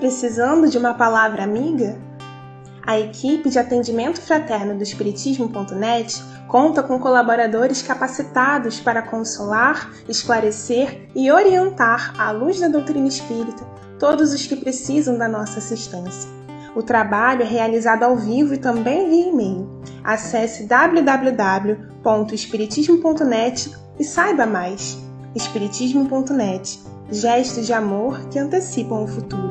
Precisando de uma palavra amiga? A equipe de atendimento fraterno do Espiritismo.net conta com colaboradores capacitados para consolar, esclarecer e orientar, à luz da doutrina espírita, todos os que precisam da nossa assistência. O trabalho é realizado ao vivo e também via e-mail. Acesse www.espiritismo.net e saiba mais. Espiritismo.net. Gestos de amor que antecipam o futuro.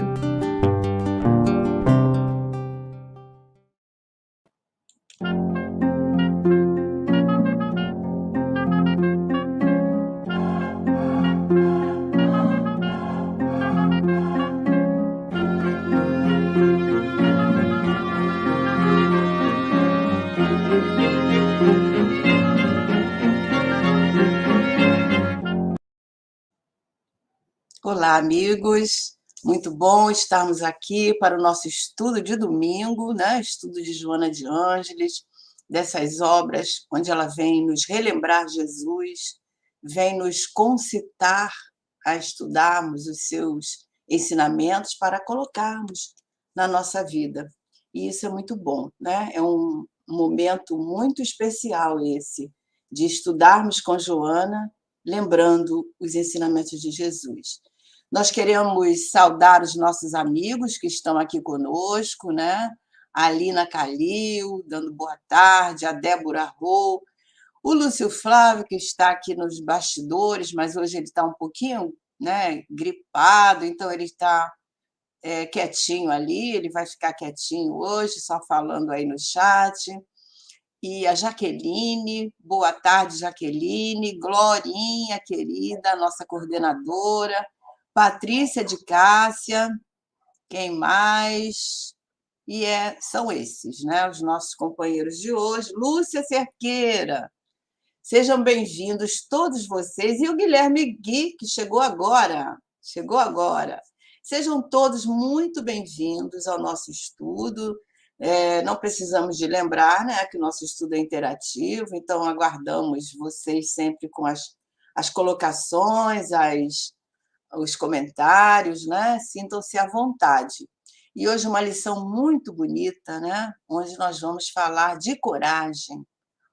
Olá, amigos. Muito bom estarmos aqui para o nosso estudo de domingo, né? Estudo de Joana de Ângeles, dessas obras onde ela vem nos relembrar Jesus, vem nos concitar a estudarmos os seus ensinamentos para colocarmos na nossa vida. E isso é muito bom, né? É um momento muito especial esse, de estudarmos com Joana, lembrando os ensinamentos de Jesus. Nós queremos saudar os nossos amigos que estão aqui conosco, né? A Alina Calil, dando boa tarde, a Débora Rô, o Lúcio Flávio, que está aqui nos bastidores, mas hoje ele está um pouquinho, né, gripado, então ele está quietinho ali, ele vai ficar quietinho hoje, só falando aí no chat. E a Jaqueline, boa tarde, Jaqueline, Glorinha, querida, nossa coordenadora, Patrícia de Cássia, quem mais? E são esses, né, os nossos companheiros de hoje. Lúcia Cerqueira, sejam bem-vindos todos vocês. E o Guilherme Gui, que chegou agora. Sejam todos muito bem-vindos ao nosso estudo. Não precisamos de lembrar, né, que o nosso estudo é interativo, então aguardamos vocês sempre com as colocações, os comentários, né? Sintam-se à vontade. E hoje uma lição muito bonita, né? Onde nós vamos falar de coragem.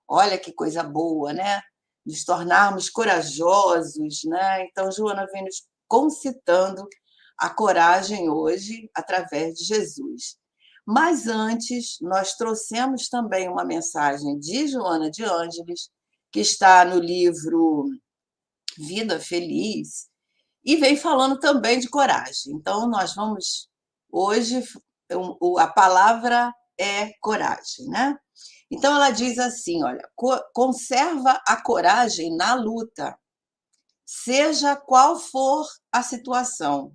Olha que coisa boa, né? Nos tornarmos corajosos, né? Então, Joana vem nos concitando a coragem hoje através de Jesus. Mas antes, nós trouxemos também uma mensagem de Joana de Ângeles, que está no livro Vida Feliz, e vem falando também de coragem. Então, nós vamos hoje, a palavra é coragem, né? Então, ela diz assim, olha, conserva a coragem na luta, seja qual for a situação.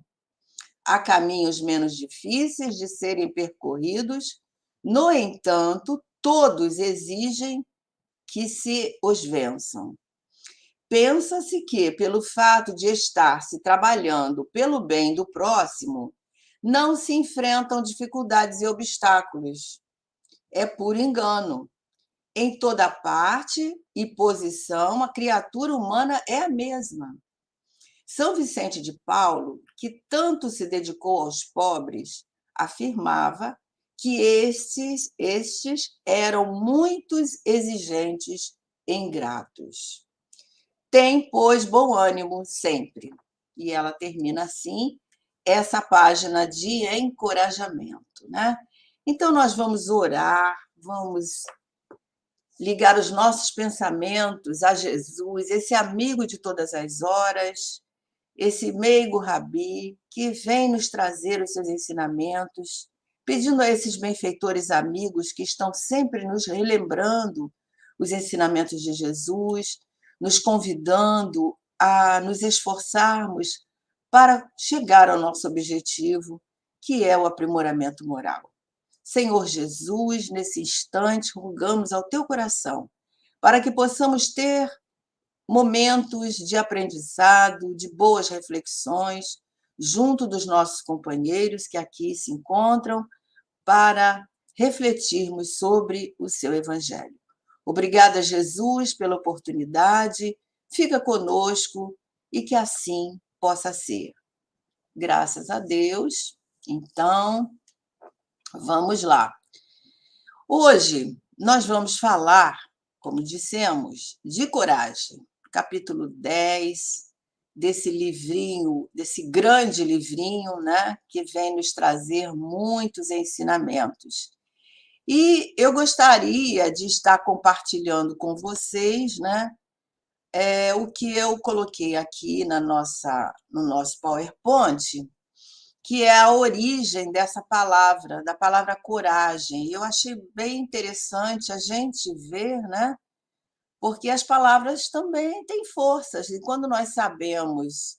Há caminhos menos difíceis de serem percorridos, no entanto, todos exigem que se os vençam. Pensa-se que, pelo fato de estar se trabalhando pelo bem do próximo, não se enfrentam dificuldades e obstáculos. É puro engano. Em toda parte e posição, a criatura humana é a mesma. São Vicente de Paulo, que tanto se dedicou aos pobres, afirmava que estes eram muitos exigentes e ingratos. Tem, pois, bom ânimo sempre. E ela termina assim essa página de encorajamento, né? Então, nós vamos orar, vamos ligar os nossos pensamentos a Jesus, esse amigo de todas as horas, esse meigo rabi, que vem nos trazer os seus ensinamentos, pedindo a esses benfeitores amigos que estão sempre nos relembrando os ensinamentos de Jesus, nos convidando a nos esforçarmos para chegar ao nosso objetivo, que é o aprimoramento moral. Senhor Jesus, nesse instante, rogamos ao teu coração para que possamos ter momentos de aprendizado, de boas reflexões, junto dos nossos companheiros que aqui se encontram, para refletirmos sobre o seu Evangelho. Obrigada, Jesus, pela oportunidade. Fica conosco e que assim possa ser. Graças a Deus. Então, vamos lá. Hoje nós vamos falar, como dissemos, de coragem. Capítulo 10 desse livrinho, desse grande livrinho, né, que vem nos trazer muitos ensinamentos. E eu gostaria de estar compartilhando com vocês, né, o que eu coloquei aqui no nosso PowerPoint, que é a origem dessa palavra, da palavra coragem. Eu achei bem interessante a gente ver, né? Porque as palavras também têm forças, e quando nós sabemos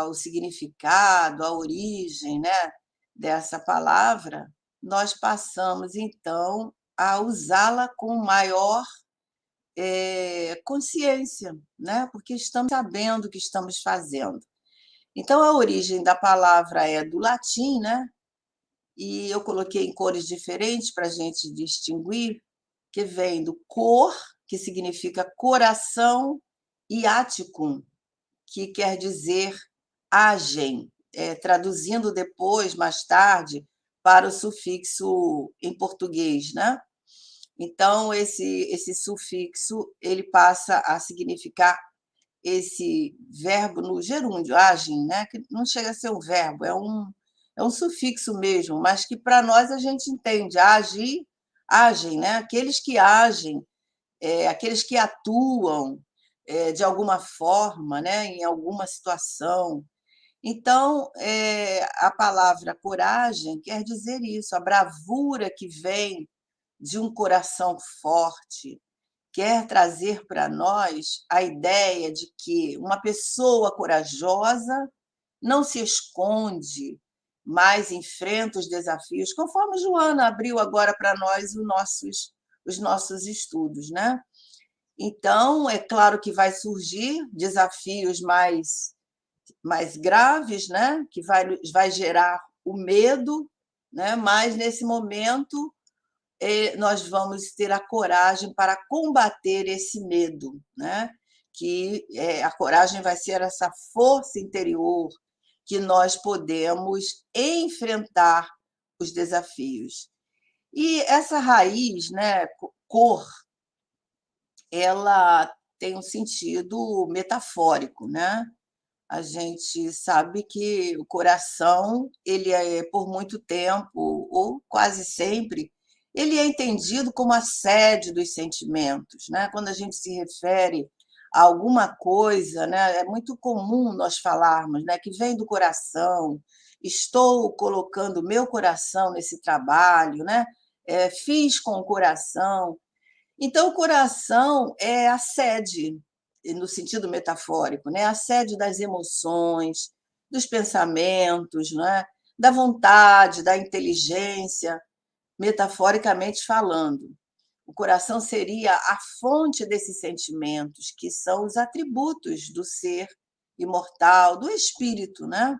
o significado, a origem, né, dessa palavra, nós passamos, então, a usá-la com maior consciência, né? Porque estamos sabendo o que estamos fazendo. Então, a origem da palavra é do latim, né? E eu coloquei em cores diferentes para a gente distinguir, que vem do cor, que significa coração, e aticum, que quer dizer agem, traduzindo depois, mais tarde, para o sufixo em português, né? Então, esse sufixo ele passa a significar esse verbo no gerúndio, agem, né? Que não chega a ser um verbo, é um sufixo mesmo, mas que para nós a gente entende, agir, agem, né? Aqueles que agem, aqueles que atuam de alguma forma, né? Em alguma situação. Então, a palavra coragem quer dizer isso, a bravura que vem de um coração forte, quer trazer para nós a ideia de que uma pessoa corajosa não se esconde, mas enfrenta os desafios, conforme Joana abriu agora para nós os nossos estudos, né? Então, é claro que vai surgir desafios mais graves, né? Que vai gerar o medo, né? Mas nesse momento nós vamos ter a coragem para combater esse medo, né? Que a coragem vai ser essa força interior que nós podemos enfrentar os desafios. E essa raiz, né, cor, ela tem um sentido metafórico, né? A gente sabe que o coração, ele por muito tempo, ou quase sempre, ele é entendido como a sede dos sentimentos, né? Quando a gente se refere a alguma coisa, né, é muito comum nós falarmos, né, que vem do coração, estou colocando meu coração nesse trabalho, né? Fiz com o coração. Então, o coração é a sede, no sentido metafórico, né? A sede das emoções, dos pensamentos, né? Da vontade, da inteligência, metaforicamente falando. O coração seria a fonte desses sentimentos, que são os atributos do ser imortal, do espírito, né?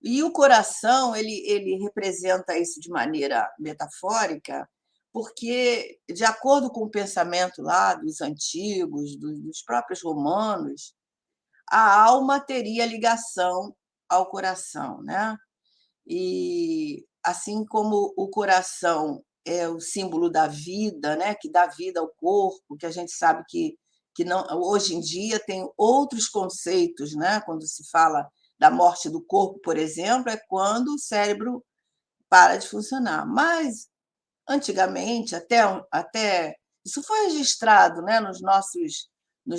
E o coração, ele representa isso de maneira metafórica, porque, de acordo com o pensamento lá dos antigos, dos próprios romanos, a alma teria ligação ao coração, né? E assim como o coração é o símbolo da vida, né, que dá vida ao corpo, que a gente sabe que não, hoje em dia tem outros conceitos, né, quando se fala da morte do corpo, por exemplo, é quando o cérebro para de funcionar. Mas antigamente, até isso foi registrado, né, nos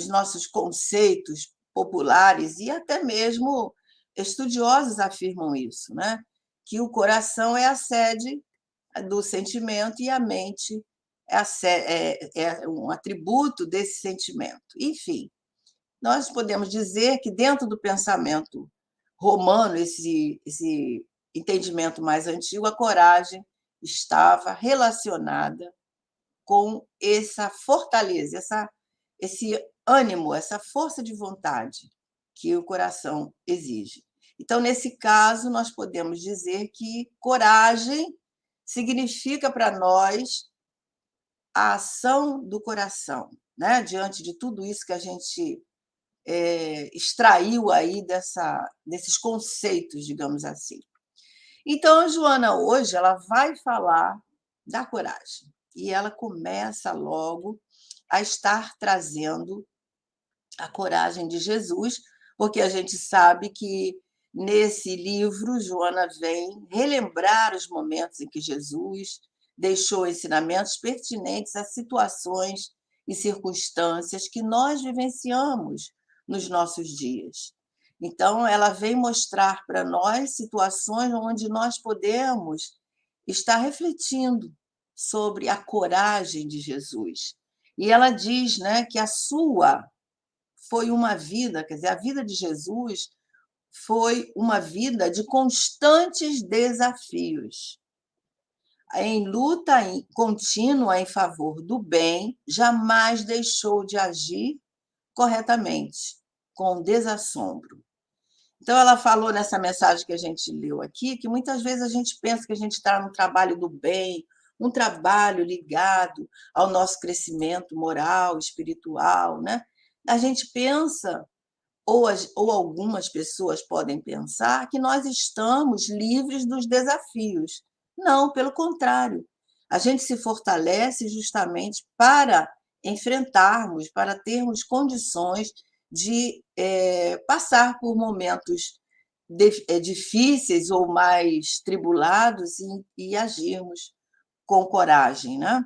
nossos conceitos populares, e até mesmo estudiosos afirmam isso, né, que o coração é a sede do sentimento e a mente é um atributo desse sentimento. Enfim, nós podemos dizer que dentro do pensamento romano, esse entendimento mais antigo, a coragem estava relacionada com essa fortaleza, esse ânimo, essa força de vontade que o coração exige. Então, nesse caso, nós podemos dizer que coragem significa para nós a ação do coração, né? Diante de tudo isso que a gente extraiu aí desses conceitos, digamos assim. Então, a Joana hoje ela vai falar da coragem. E ela começa logo a estar trazendo a coragem de Jesus, porque a gente sabe que nesse livro Joana vem relembrar os momentos em que Jesus deixou ensinamentos pertinentes a situações e circunstâncias que nós vivenciamos nos nossos dias. Então, ela vem mostrar para nós situações onde nós podemos estar refletindo sobre a coragem de Jesus. E ela diz, né, que a sua foi uma vida, quer dizer, a vida de Jesus foi uma vida de constantes desafios. Em luta contínua em favor do bem, jamais deixou de agir corretamente, com desassombro. Então, ela falou nessa mensagem que a gente leu aqui, que muitas vezes a gente pensa que a gente está no trabalho do bem, um trabalho ligado ao nosso crescimento moral, espiritual, né? A gente pensa, ou algumas pessoas podem pensar, que nós estamos livres dos desafios. Não, pelo contrário. A gente se fortalece justamente para enfrentarmos, para termos condições de passar por momentos difíceis ou mais tribulados e agirmos com coragem, né?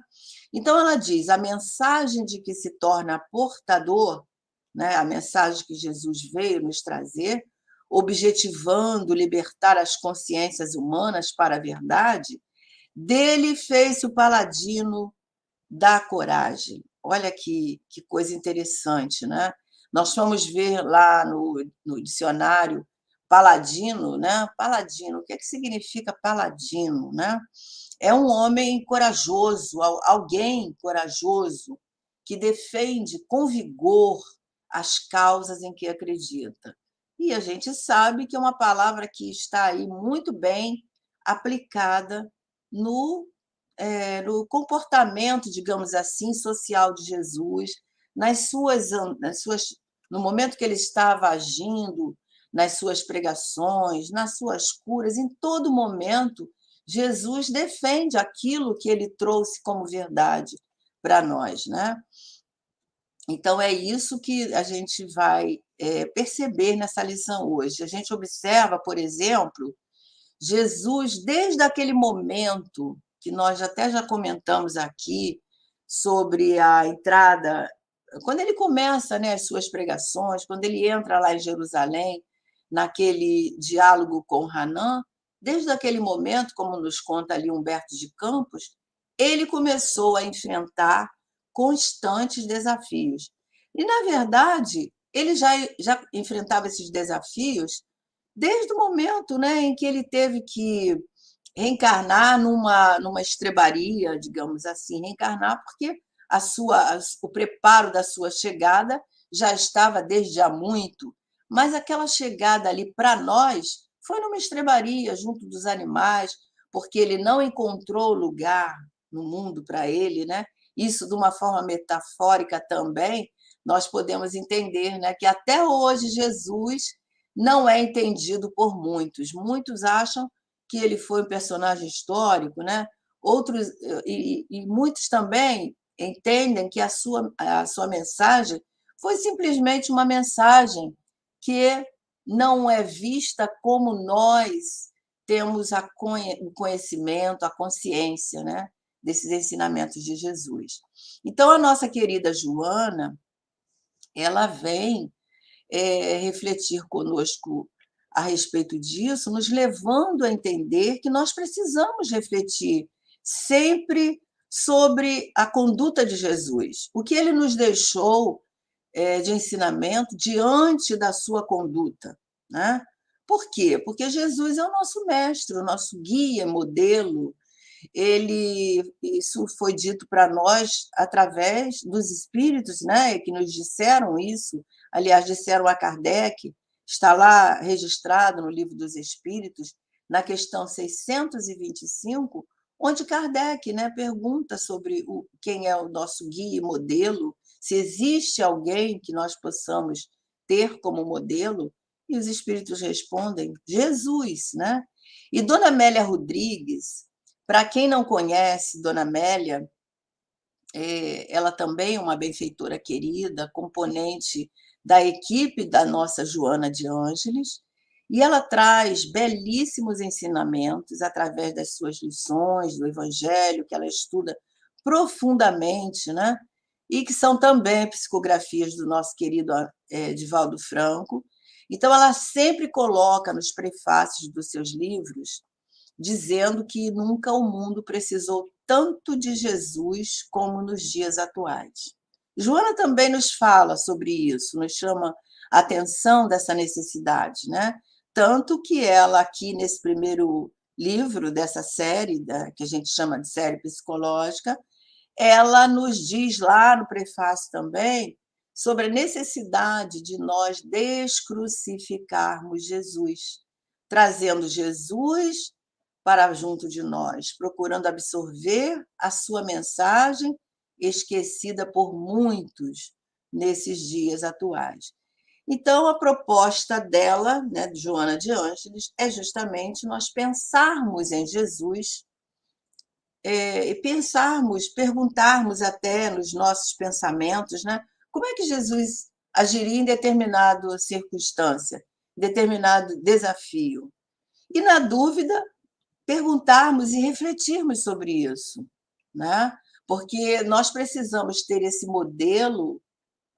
Então, ela diz: a mensagem de que se torna portador, né, a mensagem que Jesus veio nos trazer, objetivando libertar as consciências humanas para a verdade, dele fez-se o paladino da coragem. Olha que coisa interessante, né? Nós vamos ver lá no dicionário paladino, né? Paladino, o que significa paladino, né? É um homem corajoso, alguém corajoso que defende com vigor as causas em que acredita. E a gente sabe que é uma palavra que está aí muito bem aplicada no comportamento, digamos assim, social de Jesus, no momento que ele estava agindo, nas suas pregações, nas suas curas, em todo momento, Jesus defende aquilo que ele trouxe como verdade para nós, né? Então, é isso que a gente vai perceber nessa lição hoje. A gente observa, por exemplo, Jesus, desde aquele momento que nós até já comentamos aqui, sobre a entrada, quando ele começa, né, as suas pregações, quando ele entra lá em Jerusalém, naquele diálogo com Hanã, desde aquele momento, como nos conta ali Humberto de Campos, ele começou a enfrentar constantes desafios. E, na verdade, ele já enfrentava esses desafios desde o momento, né, em que ele teve que reencarnar numa estrebaria, digamos assim, reencarnar porque o preparo da sua chegada já estava desde há muito, mas aquela chegada ali para nós foi numa estrebaria, junto dos animais, porque ele não encontrou lugar no mundo para ele, né? Isso de uma forma metafórica também, nós podemos entender, né, que até hoje Jesus não é entendido por muitos. Muitos acham que ele foi um personagem histórico, né? Outros e muitos também entendem que a sua mensagem foi simplesmente uma mensagem que não é vista como nós temos o conhecimento, a consciência, né, desses ensinamentos de Jesus. Então, a nossa querida Joana, ela vem refletir conosco a respeito disso, nos levando a entender que nós precisamos refletir sempre sobre a conduta de Jesus, o que ele nos deixou de ensinamento diante da sua conduta, né? Por quê? Porque Jesus é o nosso mestre, o nosso guia, modelo. Isso foi dito para nós através dos espíritos, né, que nos disseram isso. Aliás, disseram a Kardec, está lá registrado no Livro dos Espíritos, na questão 625, onde Kardec, né, pergunta sobre quem é o nosso guia e modelo, se existe alguém que nós possamos ter como modelo, e os espíritos respondem: Jesus, né? E Dona Amélia Rodrigues, para quem não conhece Dona Amélia, ela também é uma benfeitora querida, componente da equipe da nossa Joana de Ângeles, e ela traz belíssimos ensinamentos através das suas lições do Evangelho, que ela estuda profundamente, né? E que são também psicografias do nosso querido Divaldo Franco. Então, ela sempre coloca nos prefácios dos seus livros dizendo que nunca o mundo precisou tanto de Jesus como nos dias atuais. Joana também nos fala sobre isso, nos chama a atenção dessa necessidade, né? Tanto que ela, aqui nesse primeiro livro dessa série, que a gente chama de série psicológica, ela nos diz lá no prefácio também sobre a necessidade de nós descrucificarmos Jesus, trazendo Jesus para junto de nós, procurando absorver a sua mensagem esquecida por muitos nesses dias atuais. Então, a proposta dela, né, de Joana de Ângeles, é justamente nós pensarmos em Jesus e pensarmos, perguntarmos até nos nossos pensamentos, né, como é que Jesus agiria em determinada circunstância, em determinado desafio. E, na dúvida, perguntarmos e refletirmos sobre isso, né? Porque nós precisamos ter esse modelo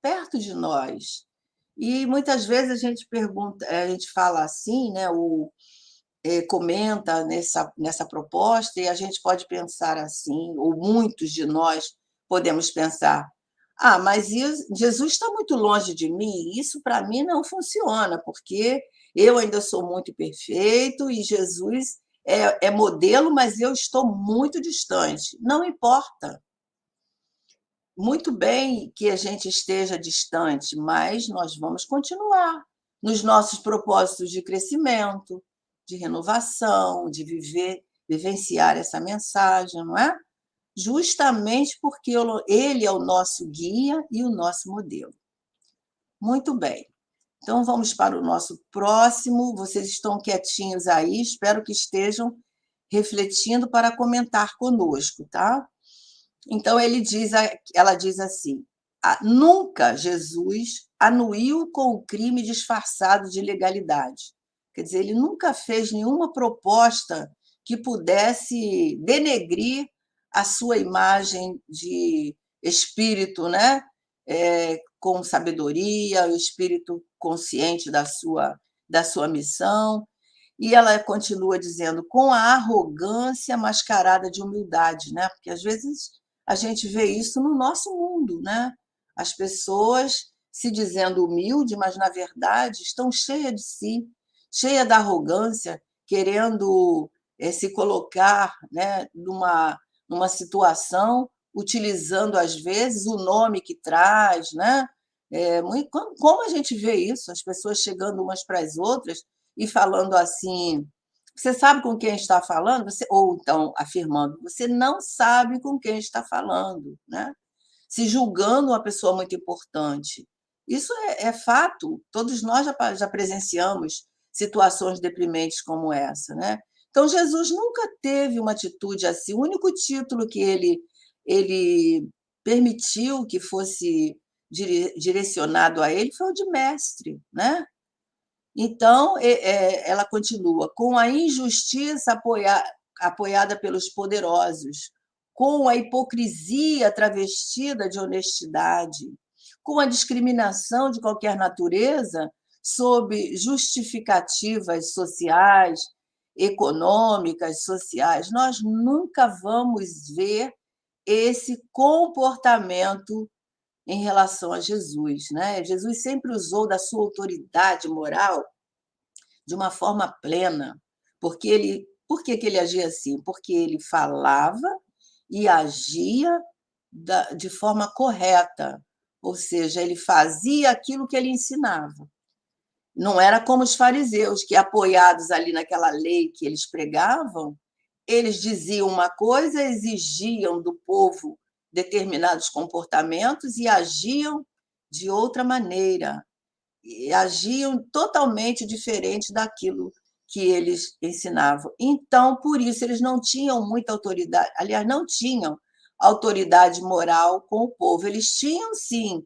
perto de nós. E muitas vezes a gente pergunta, a gente fala assim, né? Ou comenta nessa proposta, e a gente pode pensar assim, ou muitos de nós podemos pensar: ah, mas Jesus está muito longe de mim, isso para mim não funciona, porque eu ainda sou muito imperfeito e Jesus é modelo, mas eu estou muito distante. Não importa. Muito bem que a gente esteja distante, mas nós vamos continuar nos nossos propósitos de crescimento, de renovação, de vivenciar essa mensagem, não é? Justamente porque ele é o nosso guia e o nosso modelo. Muito bem. Então, vamos para o nosso próximo. Vocês estão quietinhos aí, espero que estejam refletindo para comentar conosco, tá? Então, ela diz assim: nunca Jesus anuiu com o crime disfarçado de legalidade. Quer dizer, ele nunca fez nenhuma proposta que pudesse denegrir a sua imagem de espírito, né? Com sabedoria, o espírito consciente da sua missão. E ela continua dizendo, com a arrogância mascarada de humildade, né? Porque às vezes a gente vê isso no nosso mundo, né? As pessoas se dizendo humilde, mas na verdade estão cheias de si, cheias da arrogância, querendo se colocar, né, numa situação, utilizando às vezes o nome que traz, né? Como a gente vê isso, as pessoas chegando umas para as outras e falando assim: você sabe com quem está falando? Ou então afirmando: você não sabe com quem está falando, né? Se julgando uma pessoa muito importante. Isso é fato, todos nós já presenciamos situações deprimentes como essa, né? Então, Jesus nunca teve uma atitude assim. O único título que ele permitiu que fosse direcionado a ele foi o de mestre, né? Então, ela continua: com a injustiça apoiada pelos poderosos, com a hipocrisia travestida de honestidade, com a discriminação de qualquer natureza sob justificativas sociais, econômicas, sociais. Nós nunca vamos ver esse comportamento em relação a Jesus, né? Jesus sempre usou da sua autoridade moral de uma forma plena, por que ele agia assim? Porque ele falava e agia de forma correta, ou seja, ele fazia aquilo que ele ensinava. Não era como os fariseus, que apoiados ali naquela lei que eles pregavam, eles diziam uma coisa, exigiam do povo determinados comportamentos e agiam de outra maneira, e agiam totalmente diferente daquilo que eles ensinavam. Então, por isso, eles não tinham muita autoridade, aliás, não tinham autoridade moral com o povo. Eles tinham, sim,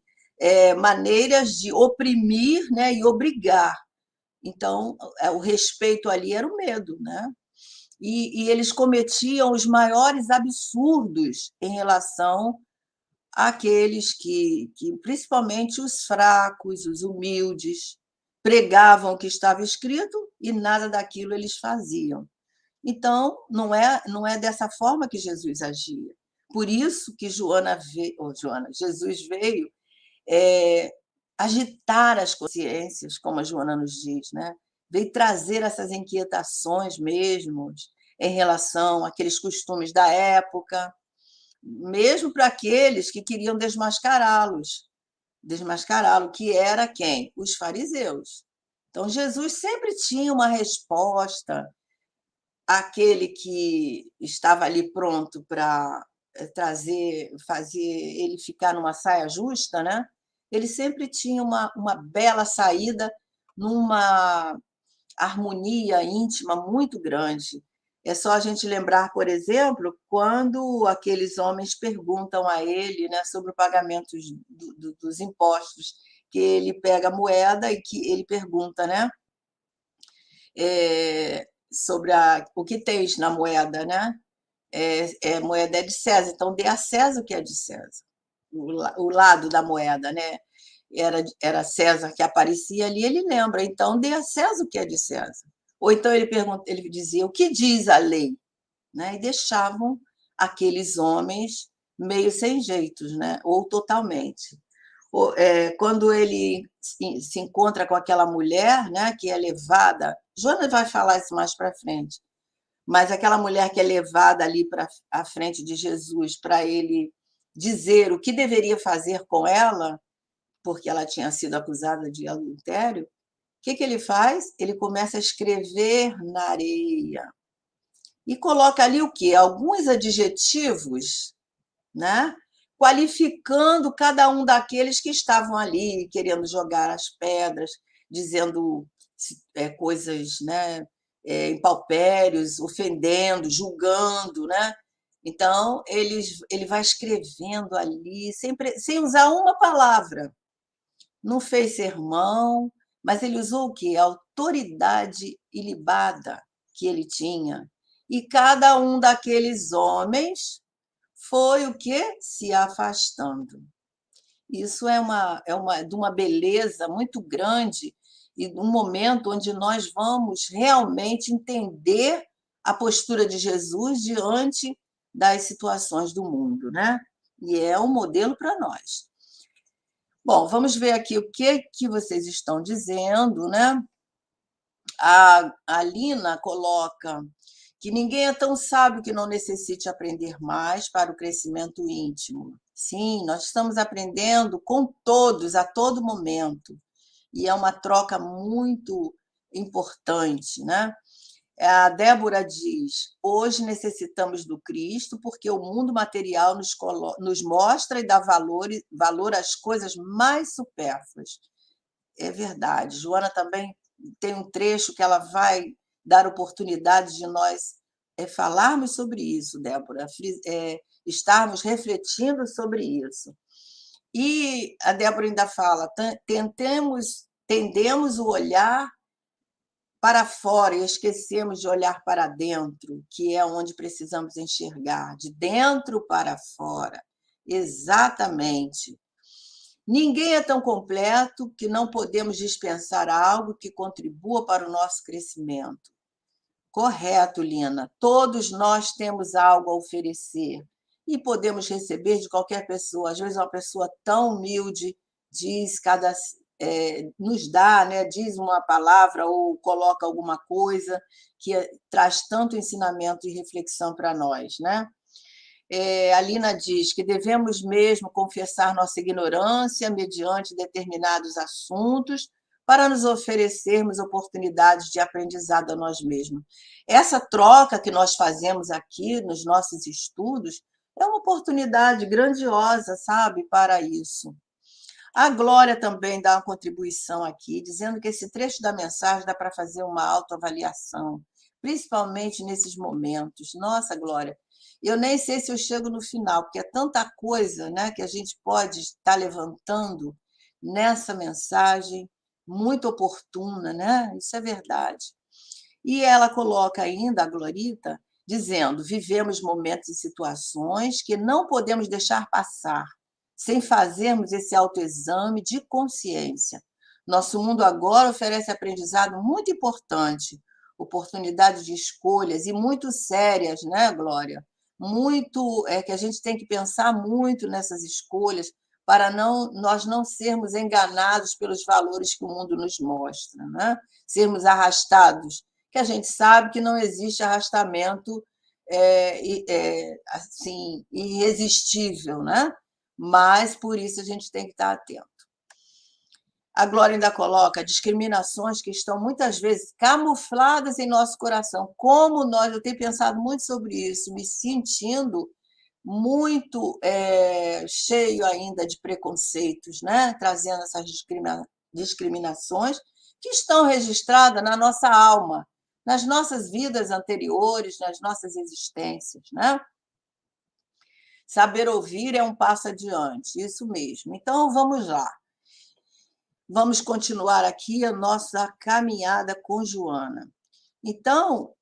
maneiras de oprimir, né, e obrigar. Então, o respeito ali era o medo, né? E eles cometiam os maiores absurdos em relação àqueles principalmente os fracos, os humildes, pregavam o que estava escrito e nada daquilo eles faziam. Então, não é dessa forma que Jesus agia. Por isso que Jesus veio agitar as consciências, como a Joana nos diz, né? Veio trazer essas inquietações mesmo em relação àqueles costumes da época, mesmo para aqueles que queriam desmascará-lo, que era quem? Os fariseus. Então, Jesus sempre tinha uma resposta àquele que estava ali pronto para fazer ele ficar numa saia justa, né? Ele sempre tinha uma bela saída, numa harmonia íntima muito grande. É só a gente lembrar, por exemplo, quando aqueles homens perguntam a ele, né, sobre o pagamento dos impostos, que ele pega a moeda e que ele pergunta, né, sobre o que tens na moeda, né? Moeda é de César, então dê a César o que é de César. O lado da moeda, né? Era César que aparecia ali, ele lembra, então dê a César o que é de César. Ou então ele dizia, o que diz a lei? Né? E deixavam aqueles homens meio sem jeitos, né? Ou totalmente. Quando ele se encontra com aquela mulher, né, que é levada, Jonas vai falar isso mais para frente, mas aquela mulher que é levada ali para a frente de Jesus para ele dizer o que deveria fazer com ela, porque ela tinha sido acusada de adultério, o que ele faz? Ele começa a escrever na areia e coloca ali o quê? Alguns adjetivos, né? Qualificando cada um daqueles que estavam ali, querendo jogar as pedras, dizendo coisas, né, impalpérios, ofendendo, julgando, né? Então, ele vai escrevendo ali, sem usar uma palavra. Não fez sermão, mas ele usou o quê? A autoridade ilibada que ele tinha. E cada um daqueles homens foi o quê? Se afastando. Isso de uma beleza muito grande e um momento onde nós vamos realmente entender a postura de Jesus diante das situações do mundo, né? E é um modelo para nós. Bom, vamos ver aqui o que vocês estão dizendo, né? A Lina coloca que ninguém é tão sábio que não necessite aprender mais para o crescimento íntimo. Sim, nós estamos aprendendo com todos, a todo momento, e é uma troca muito importante, né? A Débora diz: hoje necessitamos do Cristo, porque o mundo material nos mostra e dá valor às coisas mais supérfluas. É verdade. Joana também tem um trecho que ela vai dar oportunidade de nós falarmos sobre isso, Débora, estarmos refletindo sobre isso. E a Débora ainda fala: tendemos o olhar para fora e esquecemos de olhar para dentro, que é onde precisamos enxergar, de dentro para fora. Exatamente. Ninguém é tão completo que não podemos dispensar algo que contribua para o nosso crescimento. Correto, Lina. Todos nós temos algo a oferecer e podemos receber de qualquer pessoa. Às vezes, uma pessoa tão humilde nos dá, né, diz uma palavra ou coloca alguma coisa que traz tanto ensinamento e reflexão para nós, né? A Lina diz que devemos mesmo confessar nossa ignorância mediante determinados assuntos para nos oferecermos oportunidades de aprendizado a nós mesmos. Essa troca que nós fazemos aqui nos nossos estudos é uma oportunidade grandiosa, sabe, para isso. A Glória também dá uma contribuição aqui, dizendo que esse trecho da mensagem dá para fazer uma autoavaliação, principalmente nesses momentos. Nossa, Glória, eu nem sei se eu chego no final, porque é tanta coisa, né, que a gente pode estar levantando nessa mensagem, muito oportuna, né? Isso é verdade. E ela coloca ainda, a Glorita, dizendo: vivemos momentos e situações que não podemos deixar passar sem fazermos esse autoexame de consciência. Nosso mundo agora oferece aprendizado muito importante, oportunidades de escolhas e muito sérias, né, Glória? Muito que a gente tem que pensar muito nessas escolhas para nós não sermos enganados pelos valores que o mundo nos mostra, né? Sermos arrastados, que a gente sabe que não existe arrastamento assim irresistível, né? Mas por isso a gente tem que estar atento. A Glória ainda coloca discriminações que estão muitas vezes camufladas em nosso coração. Como nós, eu tenho pensado muito sobre isso, me sentindo muito cheio ainda de preconceitos, né? Trazendo essas discriminações que estão registradas na nossa alma, nas nossas vidas anteriores, nas nossas existências, né? Saber ouvir é um passo adiante, isso mesmo. Então, vamos lá. Vamos continuar aqui a nossa caminhada com Joana. Então,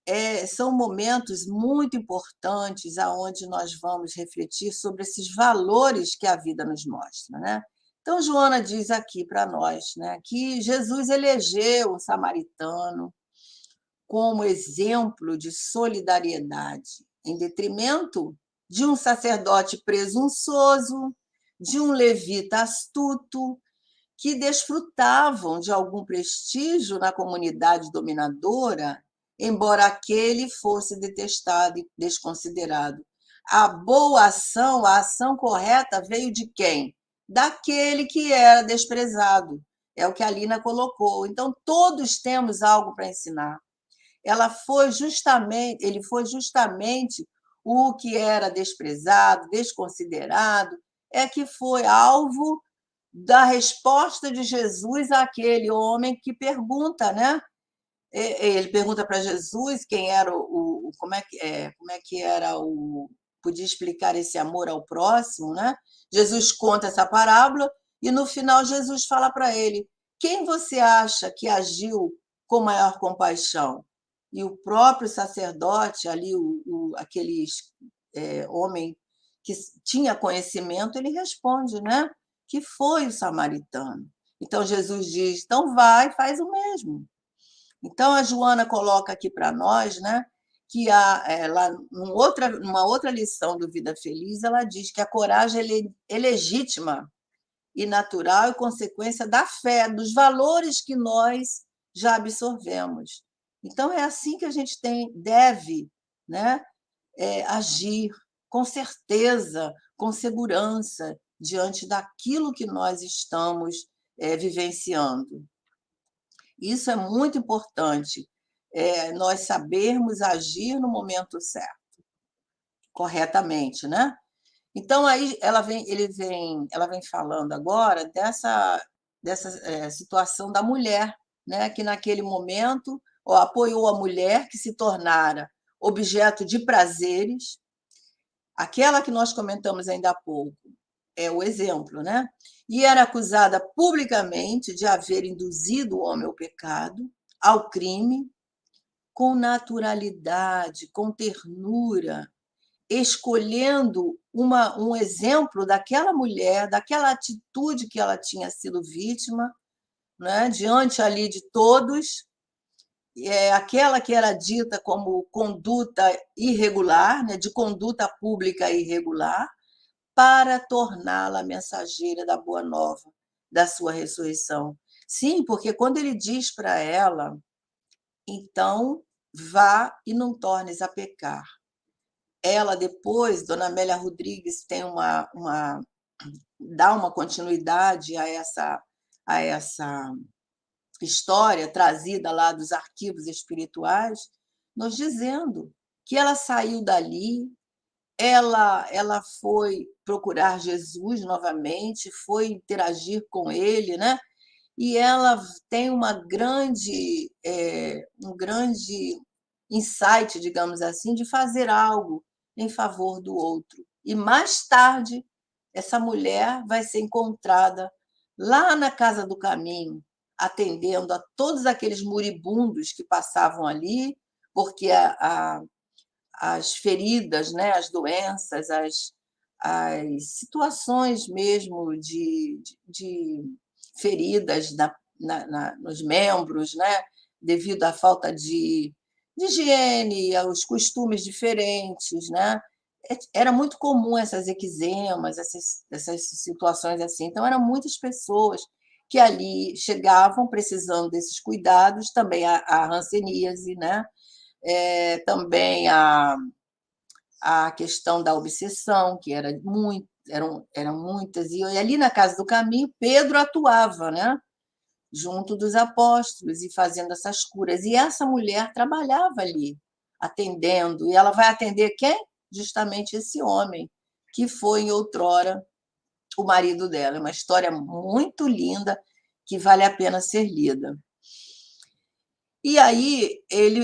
são momentos muito importantes aonde nós vamos refletir sobre esses valores que a vida nos mostra, né? Então, Joana diz aqui para nós, né, que Jesus elegeu o samaritano como exemplo de solidariedade, em detrimento de um sacerdote presunçoso, de um levita astuto, que desfrutavam de algum prestígio na comunidade dominadora, embora aquele fosse detestado e desconsiderado. A boa ação, a ação correta, veio de quem? Daquele que era desprezado. É o que a Lina colocou. Então, todos temos algo para ensinar. Ele foi justamente o que era desprezado, desconsiderado, é que foi alvo da resposta de Jesus àquele homem que pergunta, né? Ele pergunta para Jesus quem era como é que era podia explicar esse amor ao próximo, né? Jesus conta essa parábola e no final Jesus fala para ele: quem você acha que agiu com maior compaixão? E o próprio sacerdote ali, aquele homem que tinha conhecimento, ele responde, né? Que foi o samaritano. Então Jesus diz: então vai, faz o mesmo. Então a Joana coloca aqui para nós, né, que numa outra lição do Vida Feliz, ela diz que a coragem é legítima e natural e consequência da fé, dos valores que nós já absorvemos. Então é assim que a gente deve, né, agir com certeza, com segurança, diante daquilo que nós estamos vivenciando. Isso é muito importante, nós sabermos agir no momento certo, corretamente, né? Então, aí ela vem falando agora dessa situação da mulher, né? Que naquele momento apoiou a mulher que se tornara objeto de prazeres, aquela que nós comentamos ainda há pouco, é o exemplo, né? E era acusada publicamente de haver induzido o homem ao pecado, ao crime, com naturalidade, com ternura, escolhendo um exemplo daquela mulher, daquela atitude que ela tinha sido vítima, né? Diante ali de todos, aquela que era dita como conduta irregular, né? De conduta pública irregular, para torná-la mensageira da boa nova, da sua ressurreição. Sim, porque quando ele diz para ela, então vá e não tornes a pecar. Ela depois, Dona Amélia Rodrigues, dá uma continuidade a essa história trazida lá dos arquivos espirituais, nos dizendo que ela saiu dali ela foi procurar Jesus novamente, foi interagir com ele, né? E ela tem um grande insight, digamos assim, de fazer algo em favor do outro. E mais tarde, essa mulher vai ser encontrada lá na Casa do Caminho, atendendo a todos aqueles moribundos que passavam ali, porque as feridas, né, as doenças, as situações mesmo de feridas nos membros, né, devido à falta de higiene, aos costumes diferentes, né? Era muito comum essas eczemas, essas situações assim. Então, eram muitas pessoas que ali chegavam precisando desses cuidados, também a hanseníase, né? Também a questão da obsessão, que eram muitas, e ali na Casa do Caminho, Pedro atuava, né? Junto dos apóstolos e fazendo essas curas. E essa mulher trabalhava ali, atendendo, e ela vai atender quem? Justamente esse homem, que foi em outrora o marido dela. É uma história muito linda que vale a pena ser lida. E aí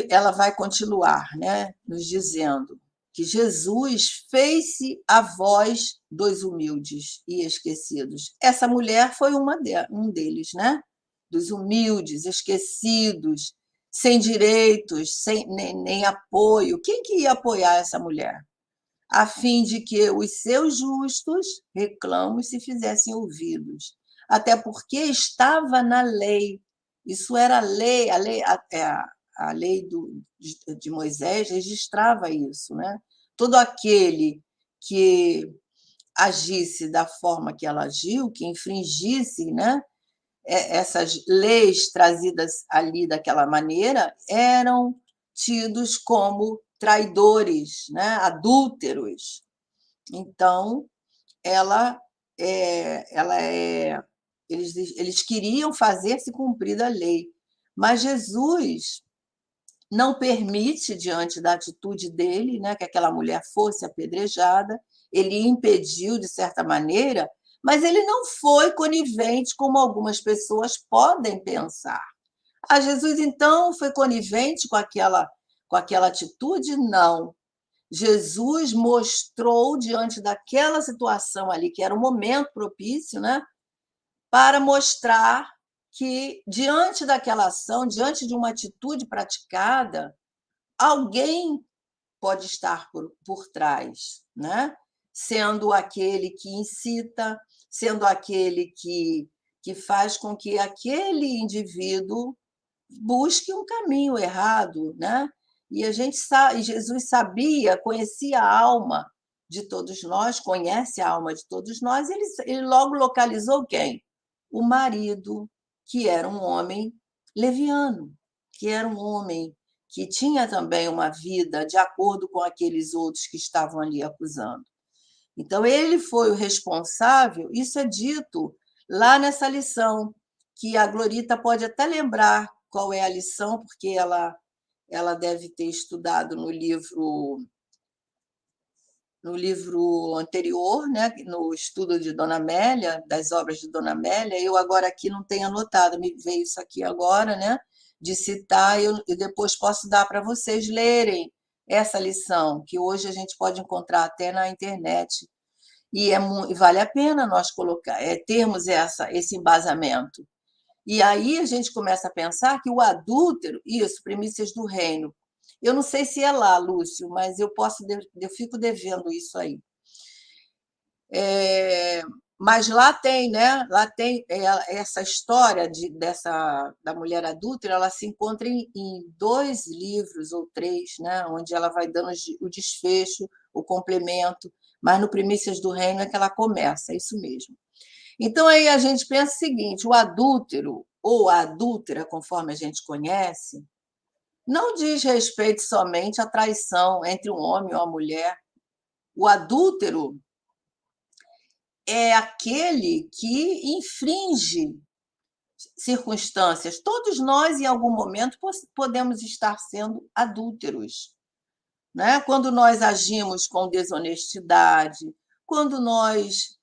ela vai continuar, né, nos dizendo que Jesus fez-se a voz dos humildes e esquecidos. Essa mulher foi um deles, né? Dos humildes, esquecidos, sem direitos, sem nem apoio. Quem que ia apoiar essa mulher? A fim de que os seus justos reclamos se fizessem ouvidos. Até porque estava na lei. Isso era a lei de Moisés registrava isso, né? Todo aquele que agisse da forma que ela agiu, que infringisse, né, essas leis trazidas ali daquela maneira, eram tidos como traidores, né, adúlteros. Então, ela eles queriam fazer se cumprir a lei, mas Jesus não permite, diante da atitude dele, né, que aquela mulher fosse apedrejada. Ele impediu, de certa maneira, mas ele não foi conivente, como algumas pessoas podem pensar. Jesus, então, foi conivente com aquela atitude? Não. Jesus mostrou, diante daquela situação ali, que era um momento propício, né, para mostrar que, diante daquela ação, diante de uma atitude praticada, alguém pode estar por trás, né? Sendo aquele que incita, sendo aquele que faz com que aquele indivíduo busque um caminho errado, né? E a gente sabe, Jesus sabia, conhecia a alma de todos nós, conhece a alma de todos nós, ele logo localizou quem? O marido, que era um homem leviano, que era um homem que tinha também uma vida de acordo com aqueles outros que estavam ali acusando. Então, ele foi o responsável, isso é dito lá nessa lição, que a Glorita pode até lembrar qual é a lição, porque ela deve ter estudado no livro anterior, né, no estudo de Dona Amélia, das obras de Dona Amélia. Eu agora aqui não tenho anotado, me veio isso aqui agora, né, de citar, e eu depois posso dar para vocês lerem essa lição, que hoje a gente pode encontrar até na internet. E vale a pena nós termos esse embasamento. E aí a gente começa a pensar que o adúltero, isso, primícias do reino. Eu não sei se é lá, Lúcio, mas eu fico devendo isso aí. Mas lá tem, né? Lá tem essa história da mulher adúltera, ela se encontra em 2 livros ou 3, né? Onde ela vai dando o desfecho, o complemento, mas no Primícias do Reino é que ela começa, é isso mesmo. Então, aí a gente pensa o seguinte: o adúltero ou a adúltera, conforme a gente conhece, não diz respeito somente à traição entre um homem e uma mulher. O adúltero é aquele que infringe circunstâncias. Todos nós, em algum momento, podemos estar sendo adúlteros. né? Quando nós agimos com desonestidade, quando nós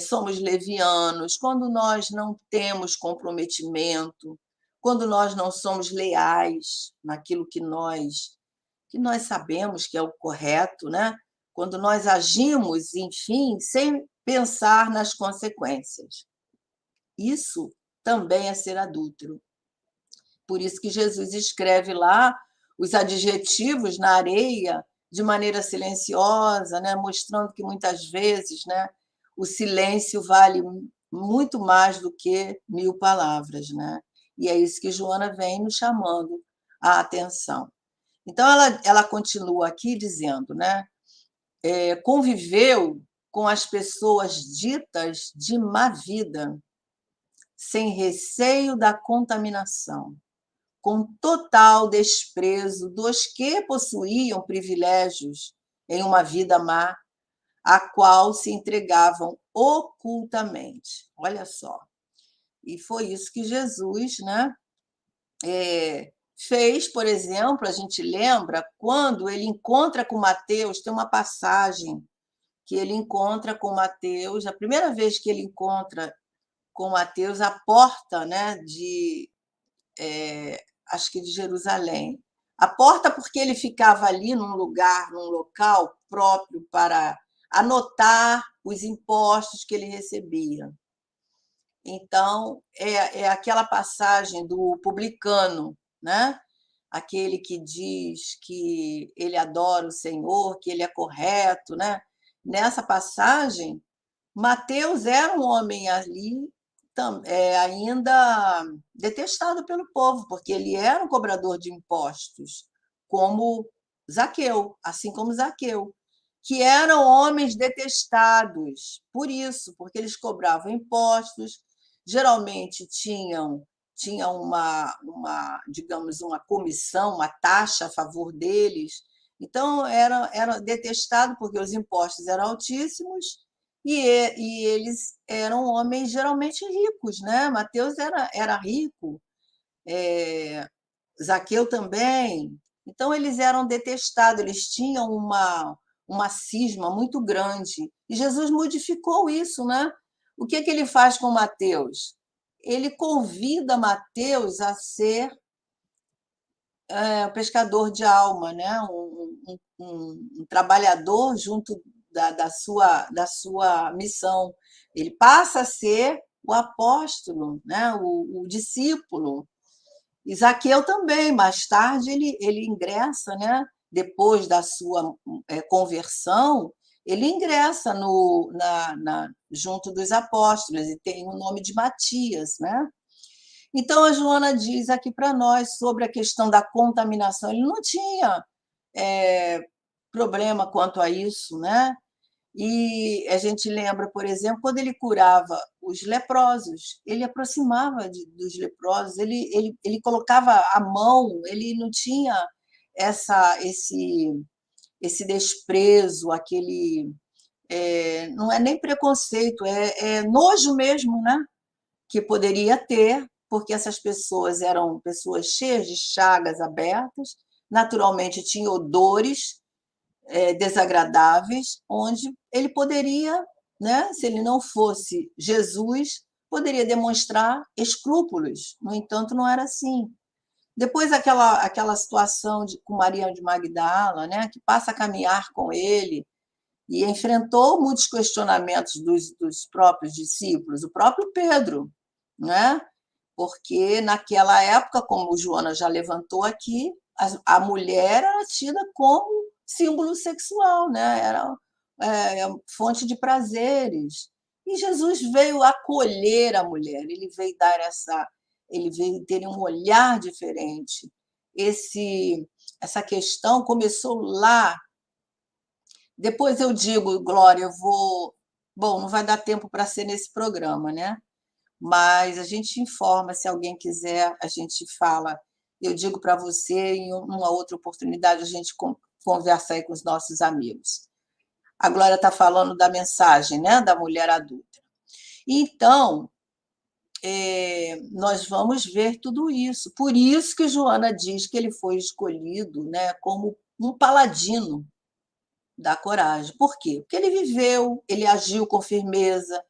somos levianos, quando nós não temos comprometimento, quando nós não somos leais naquilo que nós sabemos que é o correto, né? Quando nós agimos, enfim, sem pensar nas consequências. Isso também é ser adúltero. Por isso que Jesus escreve lá os adjetivos na areia de maneira silenciosa, né? Mostrando que muitas vezes, né, o silêncio vale muito mais do que 1000 palavras, né? E é isso que Joana vem nos chamando a atenção. Então, ela continua aqui dizendo, né? Conviveu com as pessoas ditas de má vida, sem receio da contaminação, com total desprezo dos que possuíam privilégios em uma vida má, a qual se entregavam ocultamente. Olha só. E foi isso que Jesus, né, fez, por exemplo, a gente lembra quando ele encontra com Mateus, tem uma passagem que ele encontra com Mateus, a primeira vez que ele encontra com Mateus, a porta, né, acho que de Jerusalém. A porta porque ele ficava ali num local próprio para anotar os impostos que ele recebia. Então, é aquela passagem do publicano, né? Aquele que diz que ele adora o Senhor, que ele é correto, né? Nessa passagem, Mateus era um homem ali ainda detestado pelo povo, porque ele era um cobrador de impostos, como Zaqueu, assim como Zaqueu, que eram homens detestados por isso, porque eles cobravam impostos, geralmente tinham digamos, uma comissão, uma taxa a favor deles. Então, era detestado porque os impostos eram altíssimos e eles eram homens geralmente ricos, né? Mateus era rico, Zaqueu também. Então, eles eram detestados, eles tinham uma cisma muito grande. E Jesus modificou isso, né? O que ele faz com Mateus? Ele convida Mateus a ser pescador de alma, né? Um trabalhador junto da sua missão. Ele passa a ser o apóstolo, né? o discípulo. E Zaqueu também, mais tarde, ele ingressa, né? Depois da sua conversão, ele ingressa junto dos apóstolos e tem o nome de Matias, né? Então, a Joana diz aqui para nós sobre a questão da contaminação. Ele não tinha problema quanto a isso, né? E a gente lembra, por exemplo, quando ele curava os leprosos, ele aproximava dos leprosos, ele colocava a mão, ele não tinha esse desprezo, não é nem preconceito, é nojo mesmo, né? Que poderia ter, porque essas pessoas eram pessoas cheias de chagas abertas, naturalmente tinham odores desagradáveis, onde ele poderia, né, se ele não fosse Jesus, poderia demonstrar escrúpulos. No entanto, não era assim. Depois, aquela situação com Maria de Magdala, né, que passa a caminhar com ele e enfrentou muitos questionamentos dos próprios discípulos, o próprio Pedro, né? Porque naquela época, como Joana já levantou aqui, a mulher era tida como símbolo sexual, né? Era fonte de prazeres. E Jesus veio acolher a mulher, ele veio ter um olhar diferente. Essa questão começou lá. Depois eu digo, Glória, eu vou. Bom, não vai dar tempo para ser nesse programa, né? Mas a gente informa, se alguém quiser, a gente fala. Eu digo para você, em uma outra oportunidade, a gente conversa aí com os nossos amigos. A Glória está falando da mensagem, né, da mulher adulta. Então, nós vamos ver tudo isso. Por isso que Joana diz que ele foi escolhido, né, como um paladino da coragem. Por quê? Porque ele viveu, ele agiu com firmeza,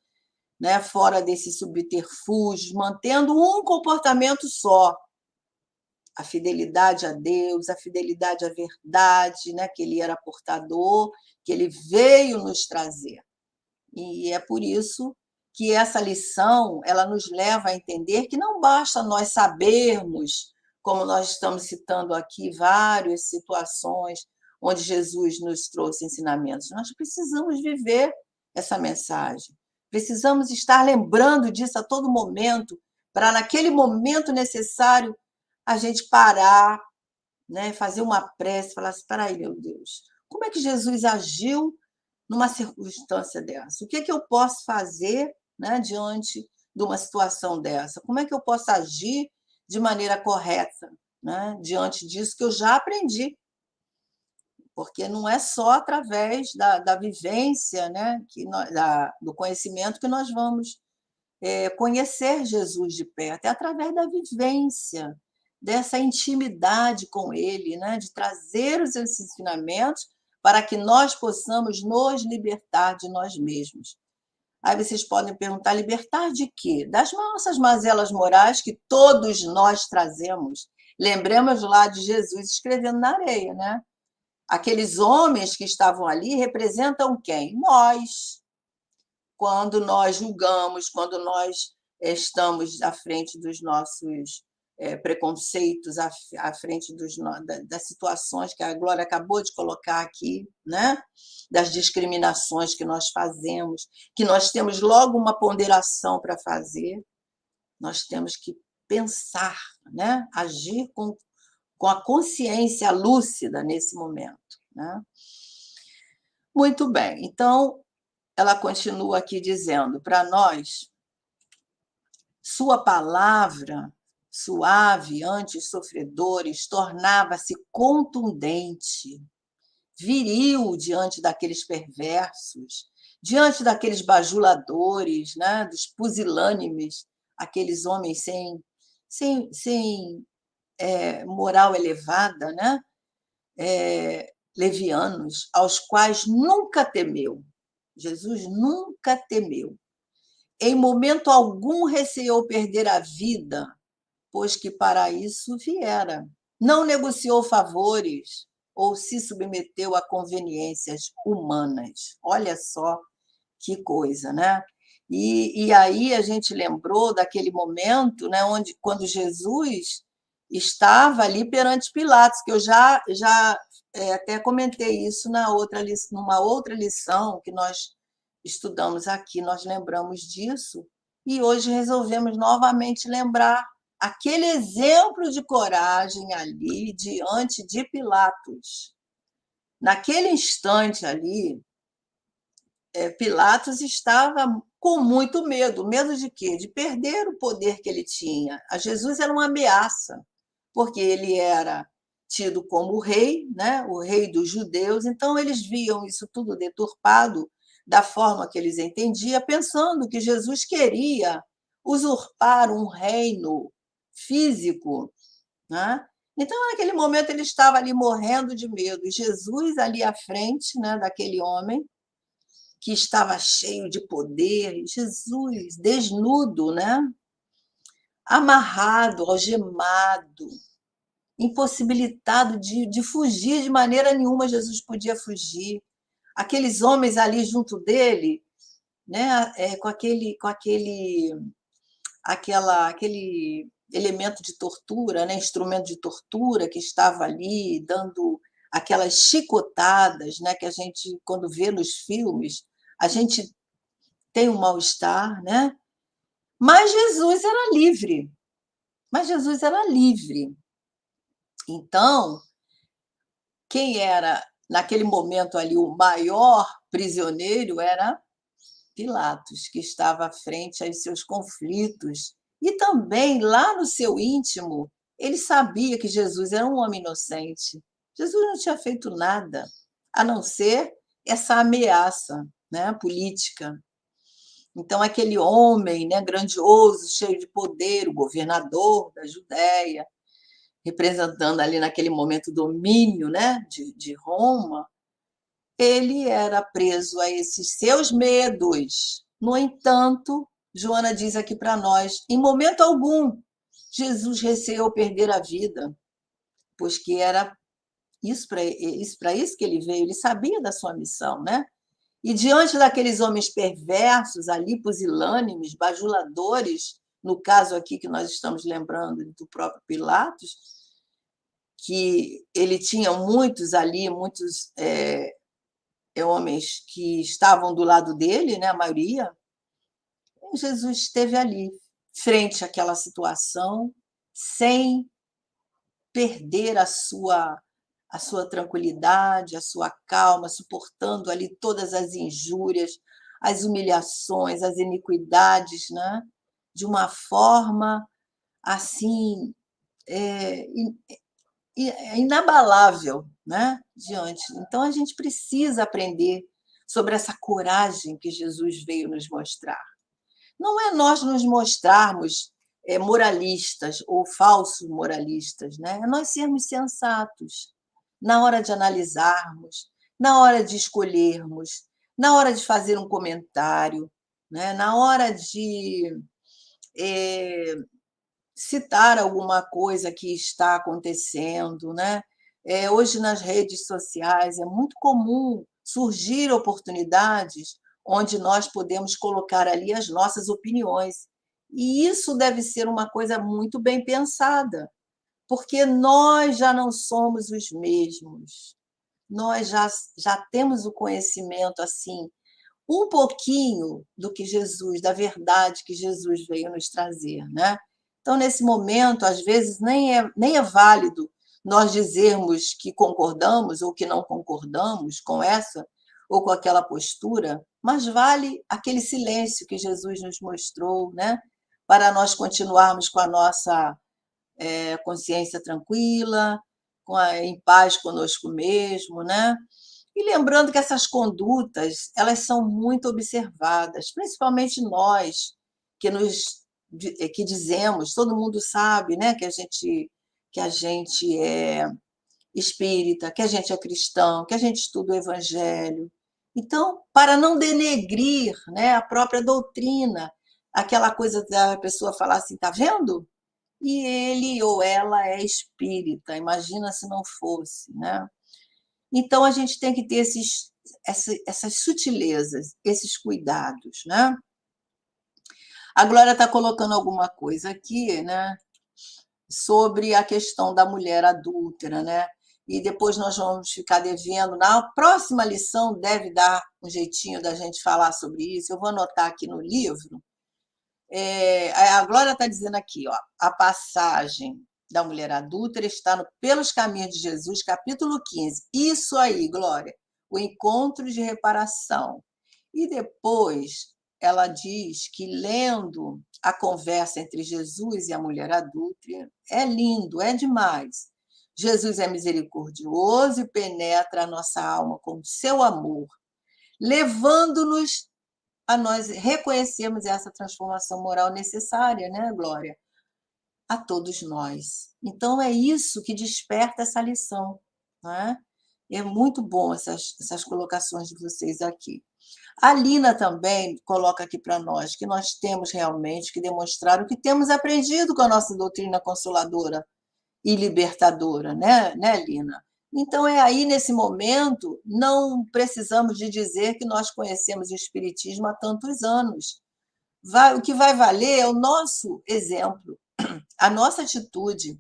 né, fora desses subterfúgios, mantendo um comportamento só, a fidelidade a Deus, a fidelidade à verdade, né, que ele era portador, que ele veio nos trazer. E é por isso que essa lição ela nos leva a entender que não basta nós sabermos, como nós estamos citando aqui várias situações onde Jesus nos trouxe ensinamentos, nós precisamos viver essa mensagem. Precisamos estar lembrando disso a todo momento, para naquele momento necessário a gente parar, né, fazer uma prece, falar assim, espera aí, meu Deus, como é que Jesus agiu numa circunstância dessa? O que é que eu posso fazer, né, diante de uma situação dessa? Como é que eu posso agir de maneira correta, né, diante disso que eu já aprendi? Porque não é só através da vivência, né, do conhecimento que nós vamos conhecer Jesus de perto, é através da vivência, dessa intimidade com Ele, né, de trazer os seus ensinamentos para que nós possamos nos libertar de nós mesmos. Aí vocês podem perguntar, libertar de quê? Das nossas mazelas morais que todos nós trazemos. Lembremos lá de Jesus escrevendo na areia, né? Aqueles homens que estavam ali representam quem? Nós. Quando nós julgamos, quando nós estamos à frente dos nossos preconceitos, à frente das situações que a Glória acabou de colocar aqui, né? Das discriminações que nós fazemos, que nós temos logo uma ponderação para fazer, nós temos que pensar, né? Agir com a consciência lúcida nesse momento, né? Muito bem, então ela continua aqui dizendo para nós, sua palavra, suave ante os sofredores, tornava-se contundente, viril diante daqueles perversos, diante daqueles bajuladores, né, dos pusilânimes, aqueles homens sem moral elevada, né, levianos, aos quais nunca temeu. Jesus nunca temeu. Em momento algum receou perder a vida, pois que para isso viera. Não negociou favores ou se submeteu a conveniências humanas. Olha só que coisa, né? E aí a gente lembrou daquele momento, né, quando Jesus estava ali perante Pilatos, que eu já até comentei isso numa outra lição que nós estudamos aqui, nós lembramos disso, e hoje resolvemos novamente lembrar aquele exemplo de coragem ali diante de Pilatos. Naquele instante ali, Pilatos estava com muito medo. Medo de quê? De perder o poder que ele tinha. A Jesus era uma ameaça, porque ele era tido como o rei, né? O rei dos judeus, então eles viam isso tudo deturpado da forma que eles entendiam, pensando que Jesus queria usurpar um reino físico, né? Então, naquele momento, ele estava ali morrendo de medo. E Jesus, ali à frente, né, daquele homem, que estava cheio de poder, Jesus, desnudo, né? Amarrado, algemado, impossibilitado de fugir de maneira nenhuma, Jesus podia fugir. Aqueles homens ali junto dele, né? Aquele elemento de tortura, né? Instrumento de tortura que estava ali dando aquelas chicotadas, né? Que a gente, quando vê nos filmes, a gente tem um mal-estar, né? Mas Jesus era livre. Mas Jesus era livre. Então, quem era, naquele momento ali, o maior prisioneiro era Pilatos, que estava à frente aos seus conflitos. E também, lá no seu íntimo, ele sabia que Jesus era um homem inocente. Jesus não tinha feito nada, a não ser essa ameaça, né, política. Então, aquele homem, né, grandioso, cheio de poder, o governador da Judéia, representando ali naquele momento o domínio, né, de Roma, ele era preso a esses seus medos. No entanto, Joana diz aqui para nós, em momento algum, Jesus receou perder a vida, pois que era isso que ele veio, ele sabia da sua missão, né? E diante daqueles homens perversos ali, pusilânimes, bajuladores, no caso aqui que nós estamos lembrando do próprio Pilatos, que ele tinha muitos ali, muitos homens que estavam do lado dele, né, a maioria, Jesus esteve ali, frente àquela situação, sem perder a sua tranquilidade, a sua calma, suportando ali todas as injúrias, as humilhações, as iniquidades, né? De uma forma assim inabalável, né? Diante. Então a gente precisa aprender sobre essa coragem que Jesus veio nos mostrar. Não é nós nos mostrarmos moralistas ou falsos moralistas, né? É nós sermos sensatos na hora de analisarmos, na hora de escolhermos, na hora de fazer um comentário, né? Na hora de citar alguma coisa que está acontecendo, né? Hoje nas redes sociais é muito comum surgir oportunidades onde nós podemos colocar ali as nossas opiniões. E isso deve ser uma coisa muito bem pensada, porque nós já não somos os mesmos. Nós já temos o conhecimento assim, um pouquinho do que Jesus, da verdade que Jesus veio nos trazer, né? Então, nesse momento, às vezes, nem é válido nós dizermos que concordamos ou que não concordamos com essa ou com aquela postura, mas vale aquele silêncio que Jesus nos mostrou, né? Para nós continuarmos com a nossa consciência tranquila, em paz conosco mesmo, né? E lembrando que essas condutas, elas são muito observadas, principalmente nós que dizemos, todo mundo sabe, né, que a gente é espírita, que a gente é cristão, que a gente estuda o evangelho. Então, para não denegrir, né, a própria doutrina, aquela coisa da pessoa falar assim, tá vendo? E ele ou ela é espírita, imagina se não fosse, né? Então, a gente tem que ter essas sutilezas, esses cuidados, né? A Glória está colocando alguma coisa aqui, né? Sobre a questão da mulher adúltera, né? E depois nós vamos ficar devendo. Na próxima lição deve dar um jeitinho da gente falar sobre isso. Eu vou anotar aqui no livro. A Glória está dizendo aqui, ó, a passagem da mulher adúltera está no Pelos Caminhos de Jesus, capítulo 15. Isso aí, Glória, o encontro de reparação. E depois ela diz que, lendo a conversa entre Jesus e a mulher adúltera, é lindo, é demais. Jesus é misericordioso e penetra a nossa alma com o seu amor, levando-nos a nós reconhecermos essa transformação moral necessária, né, Glória? A todos nós. Então, é isso que desperta essa lição. Né? É muito bom essas colocações de vocês aqui. A Lina também coloca aqui para nós que nós temos realmente que demonstrar o que temos aprendido com a nossa doutrina consoladora e libertadora, né, Lina? Então, é aí, nesse momento, não precisamos de dizer que nós conhecemos o Espiritismo há tantos anos. O que vai valer é o nosso exemplo, a nossa atitude,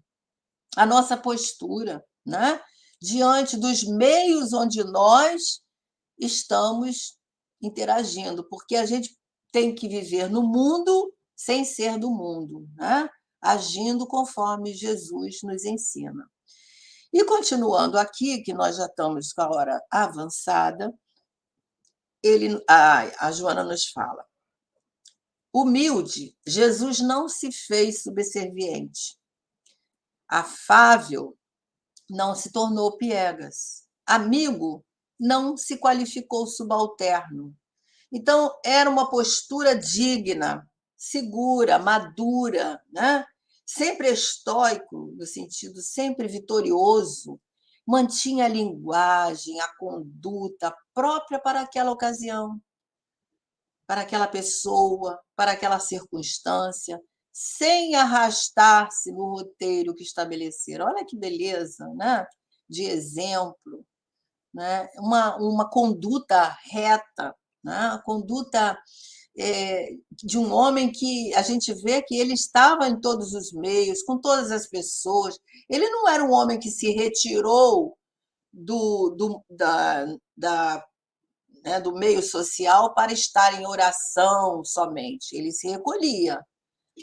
a nossa postura, né? Diante dos meios onde nós estamos interagindo, porque a gente tem que viver no mundo sem ser do mundo, né? Agindo conforme Jesus nos ensina. E continuando aqui, que nós já estamos com a hora avançada, a Joana nos fala: humilde, Jesus não se fez subserviente. Afável, não se tornou piegas. Amigo, não se qualificou subalterno. Então, era uma postura digna, segura, madura, né? sempre estoico, no sentido sempre vitorioso, mantinha a linguagem, a conduta própria para aquela ocasião, para aquela pessoa, para aquela circunstância, sem arrastar-se no roteiro que estabeleceram. Olha que beleza, né? De exemplo, né? Uma conduta reta, né? A conduta de um homem que a gente vê que ele estava em todos os meios, com todas as pessoas. Ele não era um homem que se retirou da né, do meio social para estar em oração somente. Ele se recolhia,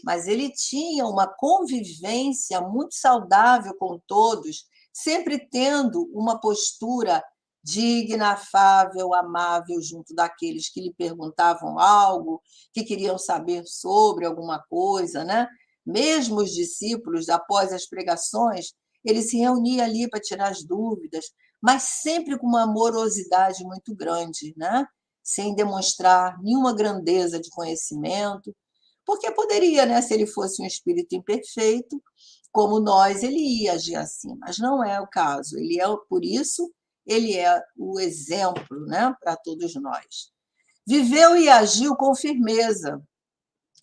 mas ele tinha uma convivência muito saudável com todos, sempre tendo uma postura digna, afável, amável junto daqueles que lhe perguntavam algo, que queriam saber sobre alguma coisa, né? Mesmo os discípulos, após as pregações, ele se reunia ali para tirar as dúvidas, mas sempre com uma amorosidade muito grande, né? Sem demonstrar nenhuma grandeza de conhecimento, porque poderia, né? Se ele fosse um espírito imperfeito, como nós, ele ia agir assim, mas não é o caso. Ele é, por isso, ele é o exemplo, né, para todos nós. Viveu e agiu com firmeza,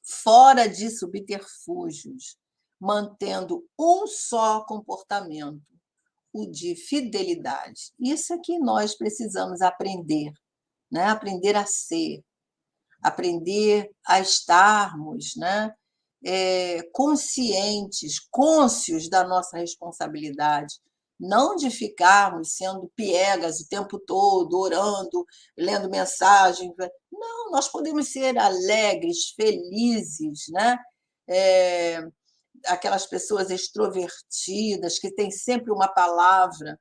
fora de subterfúgios, mantendo um só comportamento, o de fidelidade. Isso é que nós precisamos aprender, né? Aprender a ser, aprender a estarmos, né? Conscientes, cônscios da nossa responsabilidade, não de ficarmos sendo piegas o tempo todo, orando, lendo mensagem. Não, nós podemos ser alegres, felizes, né? É, aquelas pessoas extrovertidas que têm sempre uma palavra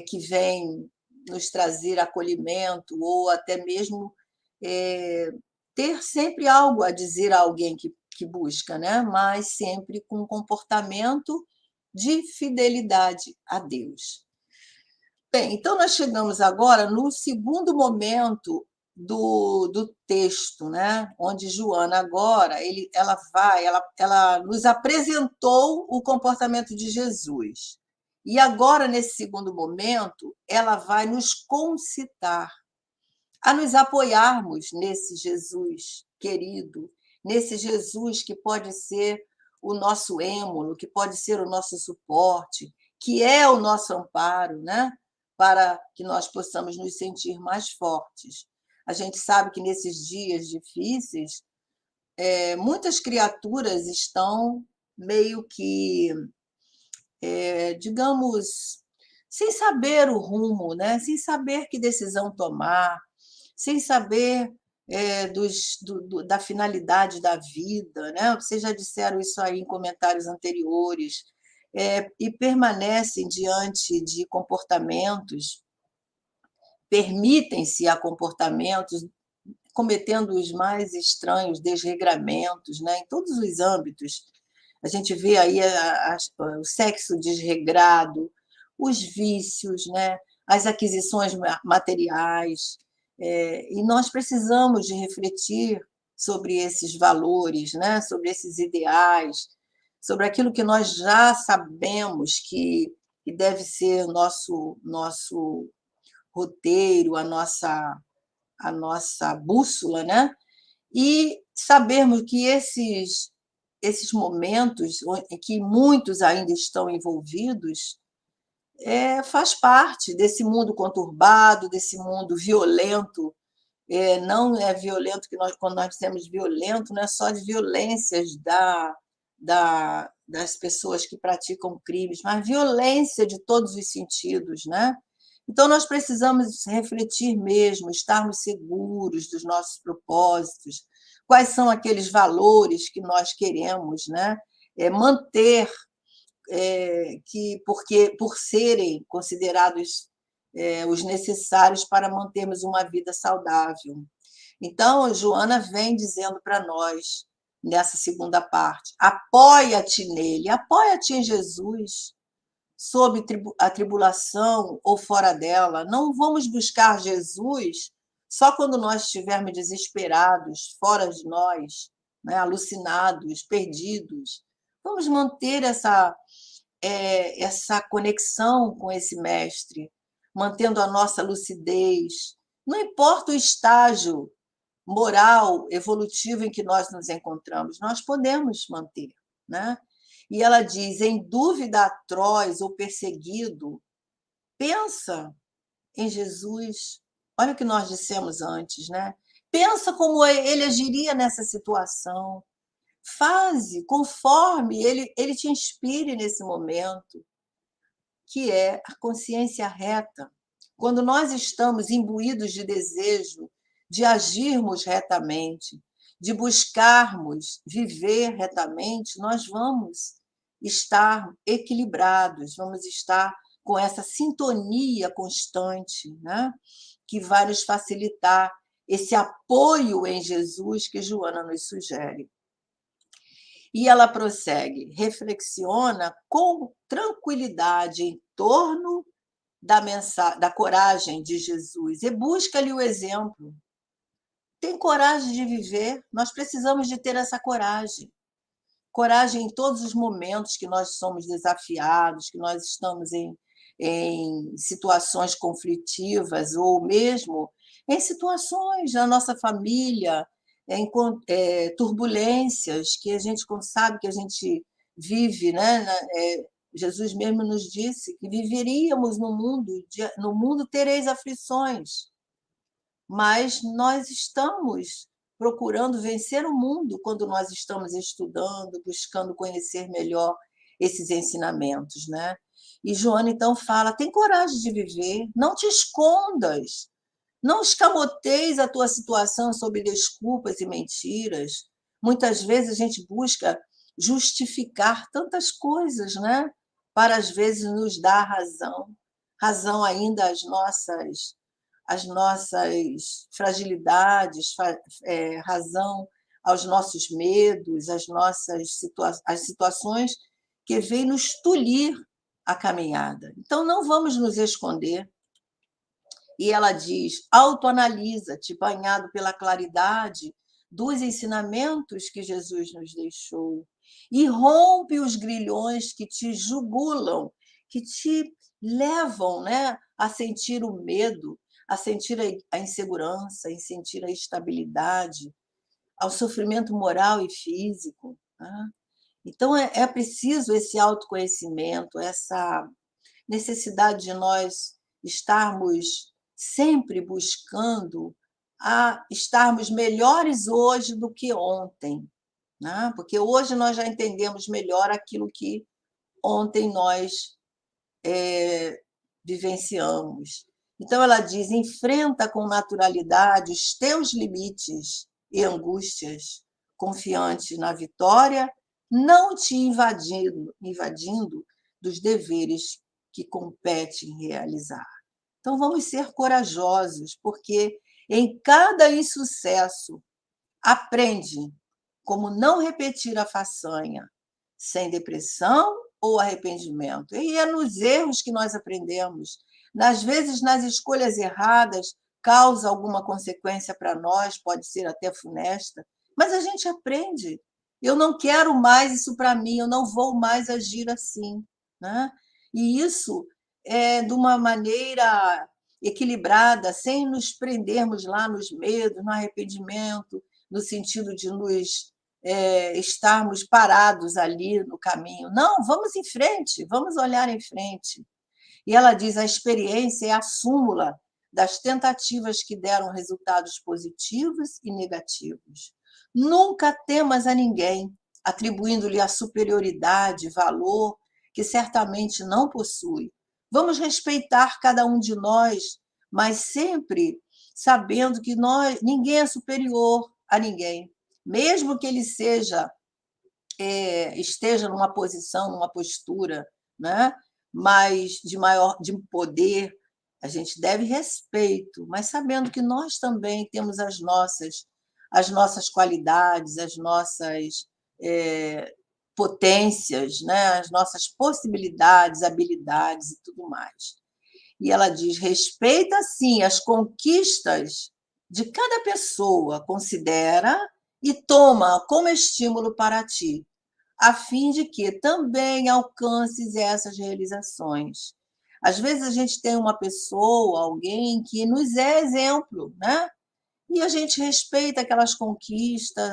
que vem nos trazer acolhimento ou até mesmo ter sempre algo a dizer a alguém que busca, né? Mas sempre com um comportamento de fidelidade a Deus. Bem, então nós chegamos agora no segundo momento do texto, né? Onde Joana agora ela nos apresentou o comportamento de Jesus. E agora, nesse segundo momento, ela vai nos concitar a nos apoiarmos nesse Jesus querido, nesse Jesus que pode ser o nosso êmulo, que pode ser o nosso suporte, que é o nosso amparo, né? Para que nós possamos nos sentir mais fortes. A gente sabe que nesses dias difíceis, muitas criaturas estão meio que, digamos, sem saber o rumo, né? Sem saber que decisão tomar, sem saber da finalidade da vida, né? Vocês já disseram isso aí em comentários anteriores, e permanecem diante de comportamentos, permitem-se a comportamentos, cometendo os mais estranhos desregramentos, né? Em todos os âmbitos. A gente vê aí o sexo desregrado, os vícios, né? As aquisições materiais, e nós precisamos de refletir sobre esses valores, né? Sobre esses ideais, sobre aquilo que nós já sabemos que deve ser o nosso roteiro, a nossa bússola, né? E sabermos que esses momentos em que muitos ainda estão envolvidos faz parte desse mundo conturbado, desse mundo violento. Não é violento quando nós dizemos violento, não é só de violências das pessoas que praticam crimes, mas violência de todos os sentidos, né? Então, nós precisamos refletir mesmo, estarmos seguros dos nossos propósitos, quais são aqueles valores que nós queremos, né? Manter, por serem considerados os necessários para mantermos uma vida saudável. Então, Joana vem dizendo para nós, nessa segunda parte, apoia-te nele, apoia-te em Jesus, sob a tribulação ou fora dela. Não vamos buscar Jesus só quando nós estivermos desesperados, fora de nós, né, alucinados, perdidos. Vamos manter essa conexão com esse mestre, mantendo a nossa lucidez. Não importa o estágio moral, evolutivo em que nós nos encontramos, nós podemos manter, né? E ela diz, em dúvida atroz ou perseguido, pensa em Jesus. Olha o que nós dissemos antes, né? Pensa como ele agiria nessa situação. Faze conforme ele te inspire nesse momento, que é a consciência reta. Quando nós estamos imbuídos de desejo de agirmos retamente, de buscarmos viver retamente, nós vamos estar equilibrados, vamos estar com essa sintonia constante, né? Que vai nos facilitar esse apoio em Jesus que Joana nos sugere. E ela prossegue, reflexiona com tranquilidade em torno da coragem de Jesus e busca-lhe o exemplo. Tem coragem de viver, nós precisamos de ter essa coragem. Coragem em todos os momentos que nós somos desafiados, que nós estamos em situações conflitivas ou mesmo em situações na nossa família, em turbulências que a gente sabe que a gente vive, né? Jesus mesmo nos disse que viveríamos no mundo tereis aflições, mas nós estamos procurando vencer o mundo quando nós estamos estudando, buscando conhecer melhor esses ensinamentos, né? E Joana então fala: tem coragem de viver, não te escondas, não escamoteis a tua situação sob desculpas e mentiras. Muitas vezes a gente busca justificar tantas coisas, né? Para às vezes nos dar razão ainda às nossas fragilidades, razão aos nossos medos, às situações que vêm nos tolir a caminhada. Então, não vamos nos esconder. E ela diz, autoanalisa-te, banhado pela claridade dos ensinamentos que Jesus nos deixou, e rompe os grilhões que te jugulam, que te levam, né, a sentir o medo, a sentir a insegurança, a sentir a instabilidade, ao sofrimento moral e físico, né? Então, é preciso esse autoconhecimento, essa necessidade de nós estarmos sempre buscando estarmos melhores hoje do que ontem, né? Porque hoje nós já entendemos melhor aquilo que ontem nós vivenciamos. Então, ela diz, enfrenta com naturalidade os teus limites e angústias, confiante na vitória, não te invadindo dos deveres que compete realizar. Então, vamos ser corajosos, porque em cada insucesso, aprende como não repetir a façanha, sem depressão ou arrependimento. E é nos erros que nós aprendemos. Às vezes, nas escolhas erradas, causa alguma consequência para nós, pode ser até funesta, mas a gente aprende. Eu não quero mais isso para mim, eu não vou mais agir assim, né? E isso é de uma maneira equilibrada, sem nos prendermos lá nos medos, no arrependimento, no sentido de nos estarmos parados ali no caminho. Não, vamos em frente, vamos olhar em frente. E ela diz, a experiência é a súmula das tentativas que deram resultados positivos e negativos. Nunca temas a ninguém, atribuindo-lhe a superioridade, valor, que certamente não possui. Vamos respeitar cada um de nós, mas sempre sabendo que ninguém é superior a ninguém. Mesmo que ele esteja numa posição, numa postura, né? Mas de poder, a gente deve respeito, mas sabendo que nós também temos as nossas qualidades, as nossas potências, né? As nossas possibilidades, habilidades e tudo mais. E ela diz, respeita, sim, as conquistas de cada pessoa, considera e toma como estímulo para ti. a fim de que também alcances essas realizações. Às vezes a gente tem uma pessoa, alguém que nos é exemplo, né? E a gente respeita aquelas conquistas,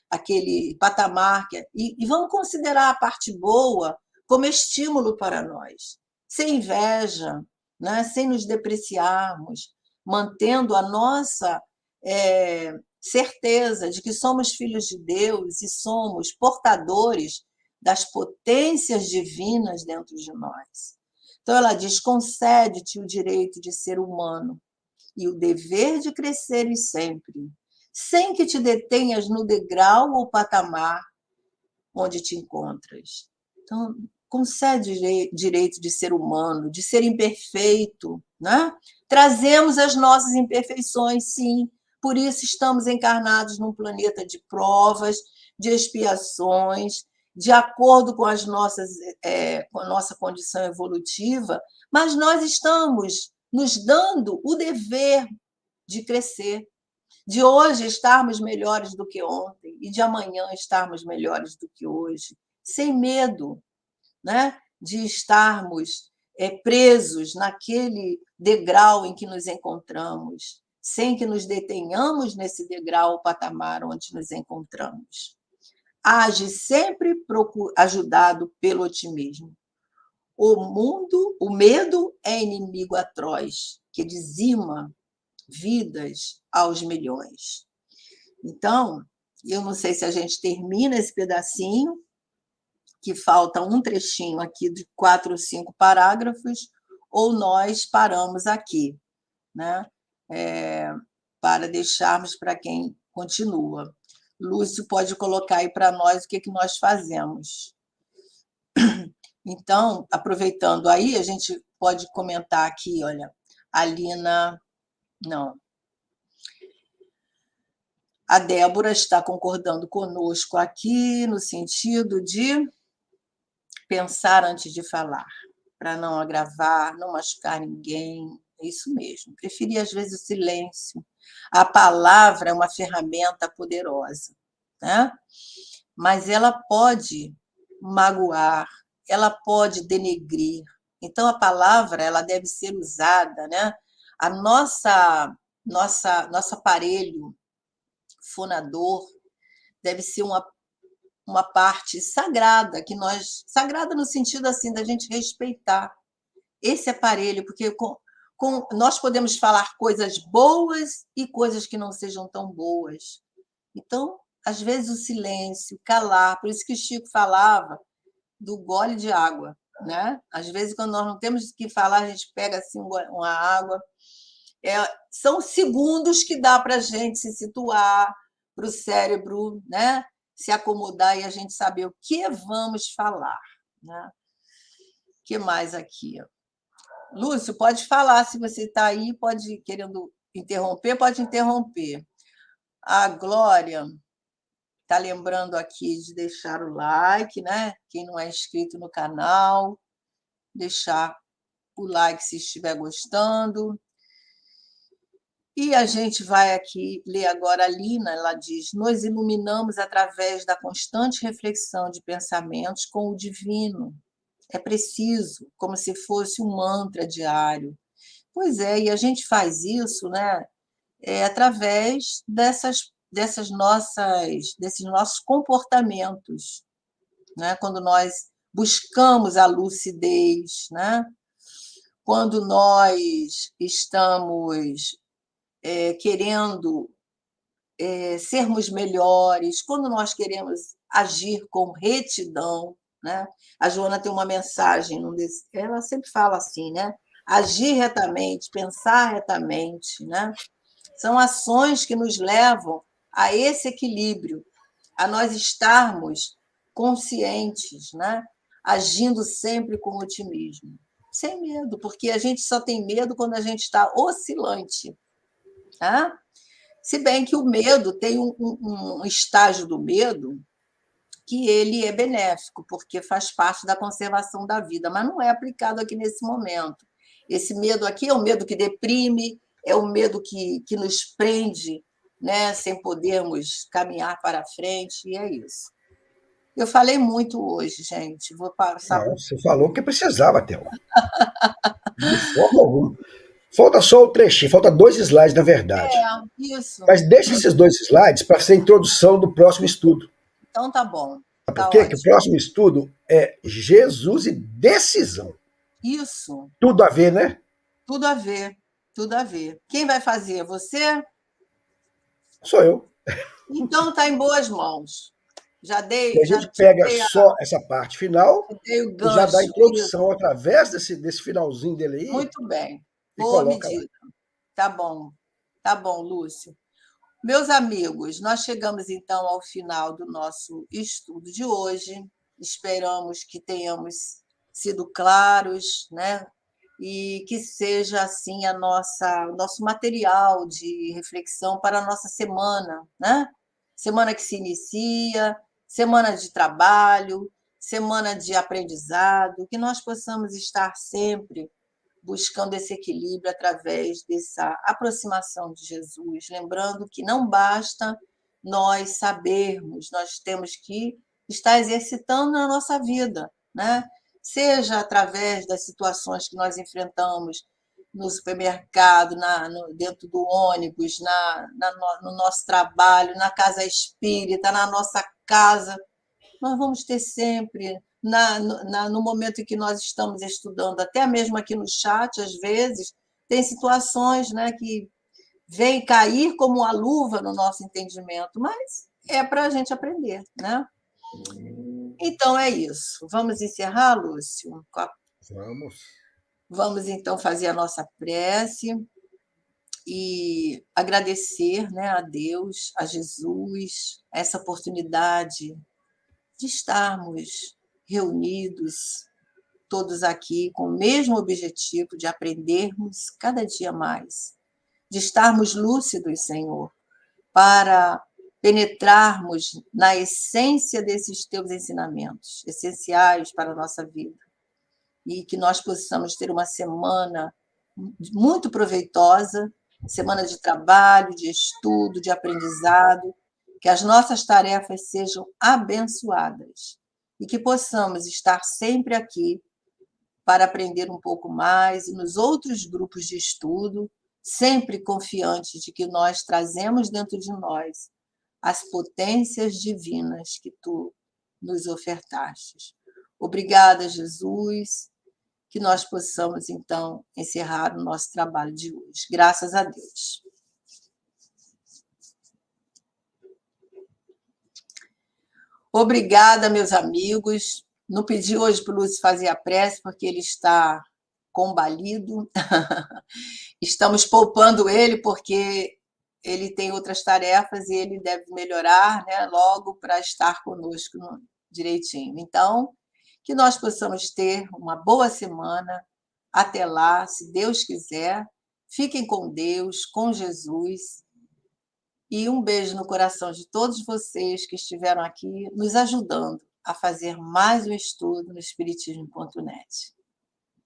aquele patamar, e vamos considerar a parte boa como estímulo para nós, sem inveja, né? Sem nos depreciarmos, mantendo a nossa certeza de que somos filhos de Deus e somos portadores das potências divinas dentro de nós. Então, ela diz: concede-te o direito de ser humano e o dever de cresceres sempre, sem que te detenhas no degrau ou patamar onde te encontras. Então, concede o direito de ser humano, de ser imperfeito, né? Trazemos as nossas imperfeições, sim, por isso estamos encarnados num planeta de provas, de expiações, de acordo com com a nossa condição evolutiva, mas nós estamos nos dando o dever de crescer, de hoje estarmos melhores do que ontem e de amanhã estarmos melhores do que hoje, sem medo, né, de estarmos presos naquele degrau em que nos encontramos, sem que nos detenhamos nesse degrau ou patamar onde nos encontramos. Age sempre ajudado pelo otimismo. O medo é inimigo atroz, que dizima vidas aos milhões. Então, eu não sei se a gente termina esse pedacinho, que falta um trechinho aqui de 4 ou 5 parágrafos, ou nós paramos aqui, né? Para deixarmos para quem continua. Lúcio pode colocar aí para nós o que nós fazemos. Então, aproveitando aí, a gente pode comentar aqui, olha, a Lina... Não. A Débora está concordando conosco aqui, no sentido de pensar antes de falar, para não agravar, não machucar ninguém. É isso mesmo. Preferir, às vezes, o silêncio. A palavra é uma ferramenta poderosa, né? Mas ela pode magoar, ela pode denegrir. Então, a palavra ela deve ser usada, né? A nosso aparelho fonador deve ser uma parte sagrada, sagrada no sentido assim da gente respeitar esse aparelho, porque nós podemos falar coisas boas e coisas que não sejam tão boas. Então, às vezes, o silêncio, calar, por isso que o Chico falava do gole de água, né? Às vezes, quando nós não temos o que falar, a gente pega assim uma água. São segundos que dá para a gente se situar, para o cérebro, né, se acomodar e a gente saber o que vamos falar, né? O que mais aqui? Lúcio, pode falar, se você está aí, pode querendo interromper, pode interromper. A Glória está lembrando aqui de deixar o like, né? Quem não é inscrito no canal, deixar o like se estiver gostando. E a gente vai aqui ler agora a Lina, ela diz: nos iluminamos através da constante reflexão de pensamentos com o divino. É preciso, como se fosse um mantra diário. Pois é, e a gente faz isso, né, através desses nossos comportamentos, né? Quando nós buscamos a lucidez, né? Quando nós estamos querendo sermos melhores, quando nós queremos agir com retidão, né? A Joana tem uma mensagem, ela sempre fala assim, né? Agir retamente, pensar retamente, né? São ações que nos levam a esse equilíbrio, a nós estarmos conscientes, né? Agindo sempre com otimismo, sem medo, porque a gente só tem medo quando a gente está oscilante. Tá? Se bem que o medo tem um estágio do medo que ele é benéfico, porque faz parte da conservação da vida, mas não é aplicado aqui nesse momento. Esse medo aqui é um medo que deprime, é um medo que nos prende, né, sem podermos caminhar para frente, e é isso. Eu falei muito hoje, gente. Vou passar Não, para. você falou que precisava, Thelma. De forma alguma. Falta só o trechinho, falta 2 slides, na verdade. Isso. Mas deixa esses 2 slides para ser a introdução do próximo estudo. Então tá bom. Sabe por Tá quê? Que o ótimo. próximo estudo é Jesus e decisão. Isso. Tudo a ver, né? Tudo a ver. Tudo a ver. Quem vai fazer? Você? Sou eu. Então tá em boas mãos. Já E dei, a já gente te pega dei, só essa parte final dei o e já dá a gancho. Isso. introdução através desse finalzinho dele aí Muito bem. e Boa coloca lá. medida. Tá bom. Tá bom, Lúcio. Meus amigos, nós chegamos então ao final do nosso estudo de hoje. Esperamos que tenhamos sido claros, né? E que seja assim o nosso material de reflexão para a nossa semana, né? Semana que se inicia, semana de trabalho, semana de aprendizado, que nós possamos estar sempre buscando esse equilíbrio através dessa aproximação de Jesus, lembrando que não basta nós sabermos, nós temos que estar exercitando na nossa vida, né? Seja através das situações que nós enfrentamos no supermercado, dentro do ônibus, no nosso trabalho, na casa espírita, na nossa casa. Nós vamos ter sempre, no momento em que nós estamos estudando, até mesmo aqui no chat, às vezes, tem situações, né, que vêm cair como uma luva no nosso entendimento, mas é para a gente aprender, né? Então é isso. Vamos encerrar, Lúcio? Vamos. Vamos então fazer a nossa prece e agradecer, né, a Deus, a Jesus, essa oportunidade de estarmos reunidos, todos aqui com o mesmo objetivo de aprendermos cada dia mais, de estarmos lúcidos, Senhor, para penetrarmos na essência desses teus ensinamentos, essenciais para a nossa vida, e que nós possamos ter uma semana muito proveitosa, semana de trabalho, de estudo, de aprendizado, que as nossas tarefas sejam abençoadas e que possamos estar sempre aqui para aprender um pouco mais e nos outros grupos de estudo, sempre confiantes de que nós trazemos dentro de nós as potências divinas que tu nos ofertastes. Obrigada, Jesus, que nós possamos, então, encerrar o nosso trabalho de hoje. Graças a Deus. Obrigada, meus amigos. Não pedi hoje para o Lúcio fazer a prece, porque ele está combalido. Estamos poupando ele, porque ele tem outras tarefas e ele deve melhorar, né, logo para estar conosco direitinho. Então, que nós possamos ter uma boa semana. Até lá, se Deus quiser. Fiquem com Deus, com Jesus. E um beijo no coração de todos vocês que estiveram aqui nos ajudando a fazer mais um estudo no Espiritismo.net.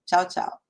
Tchau, tchau.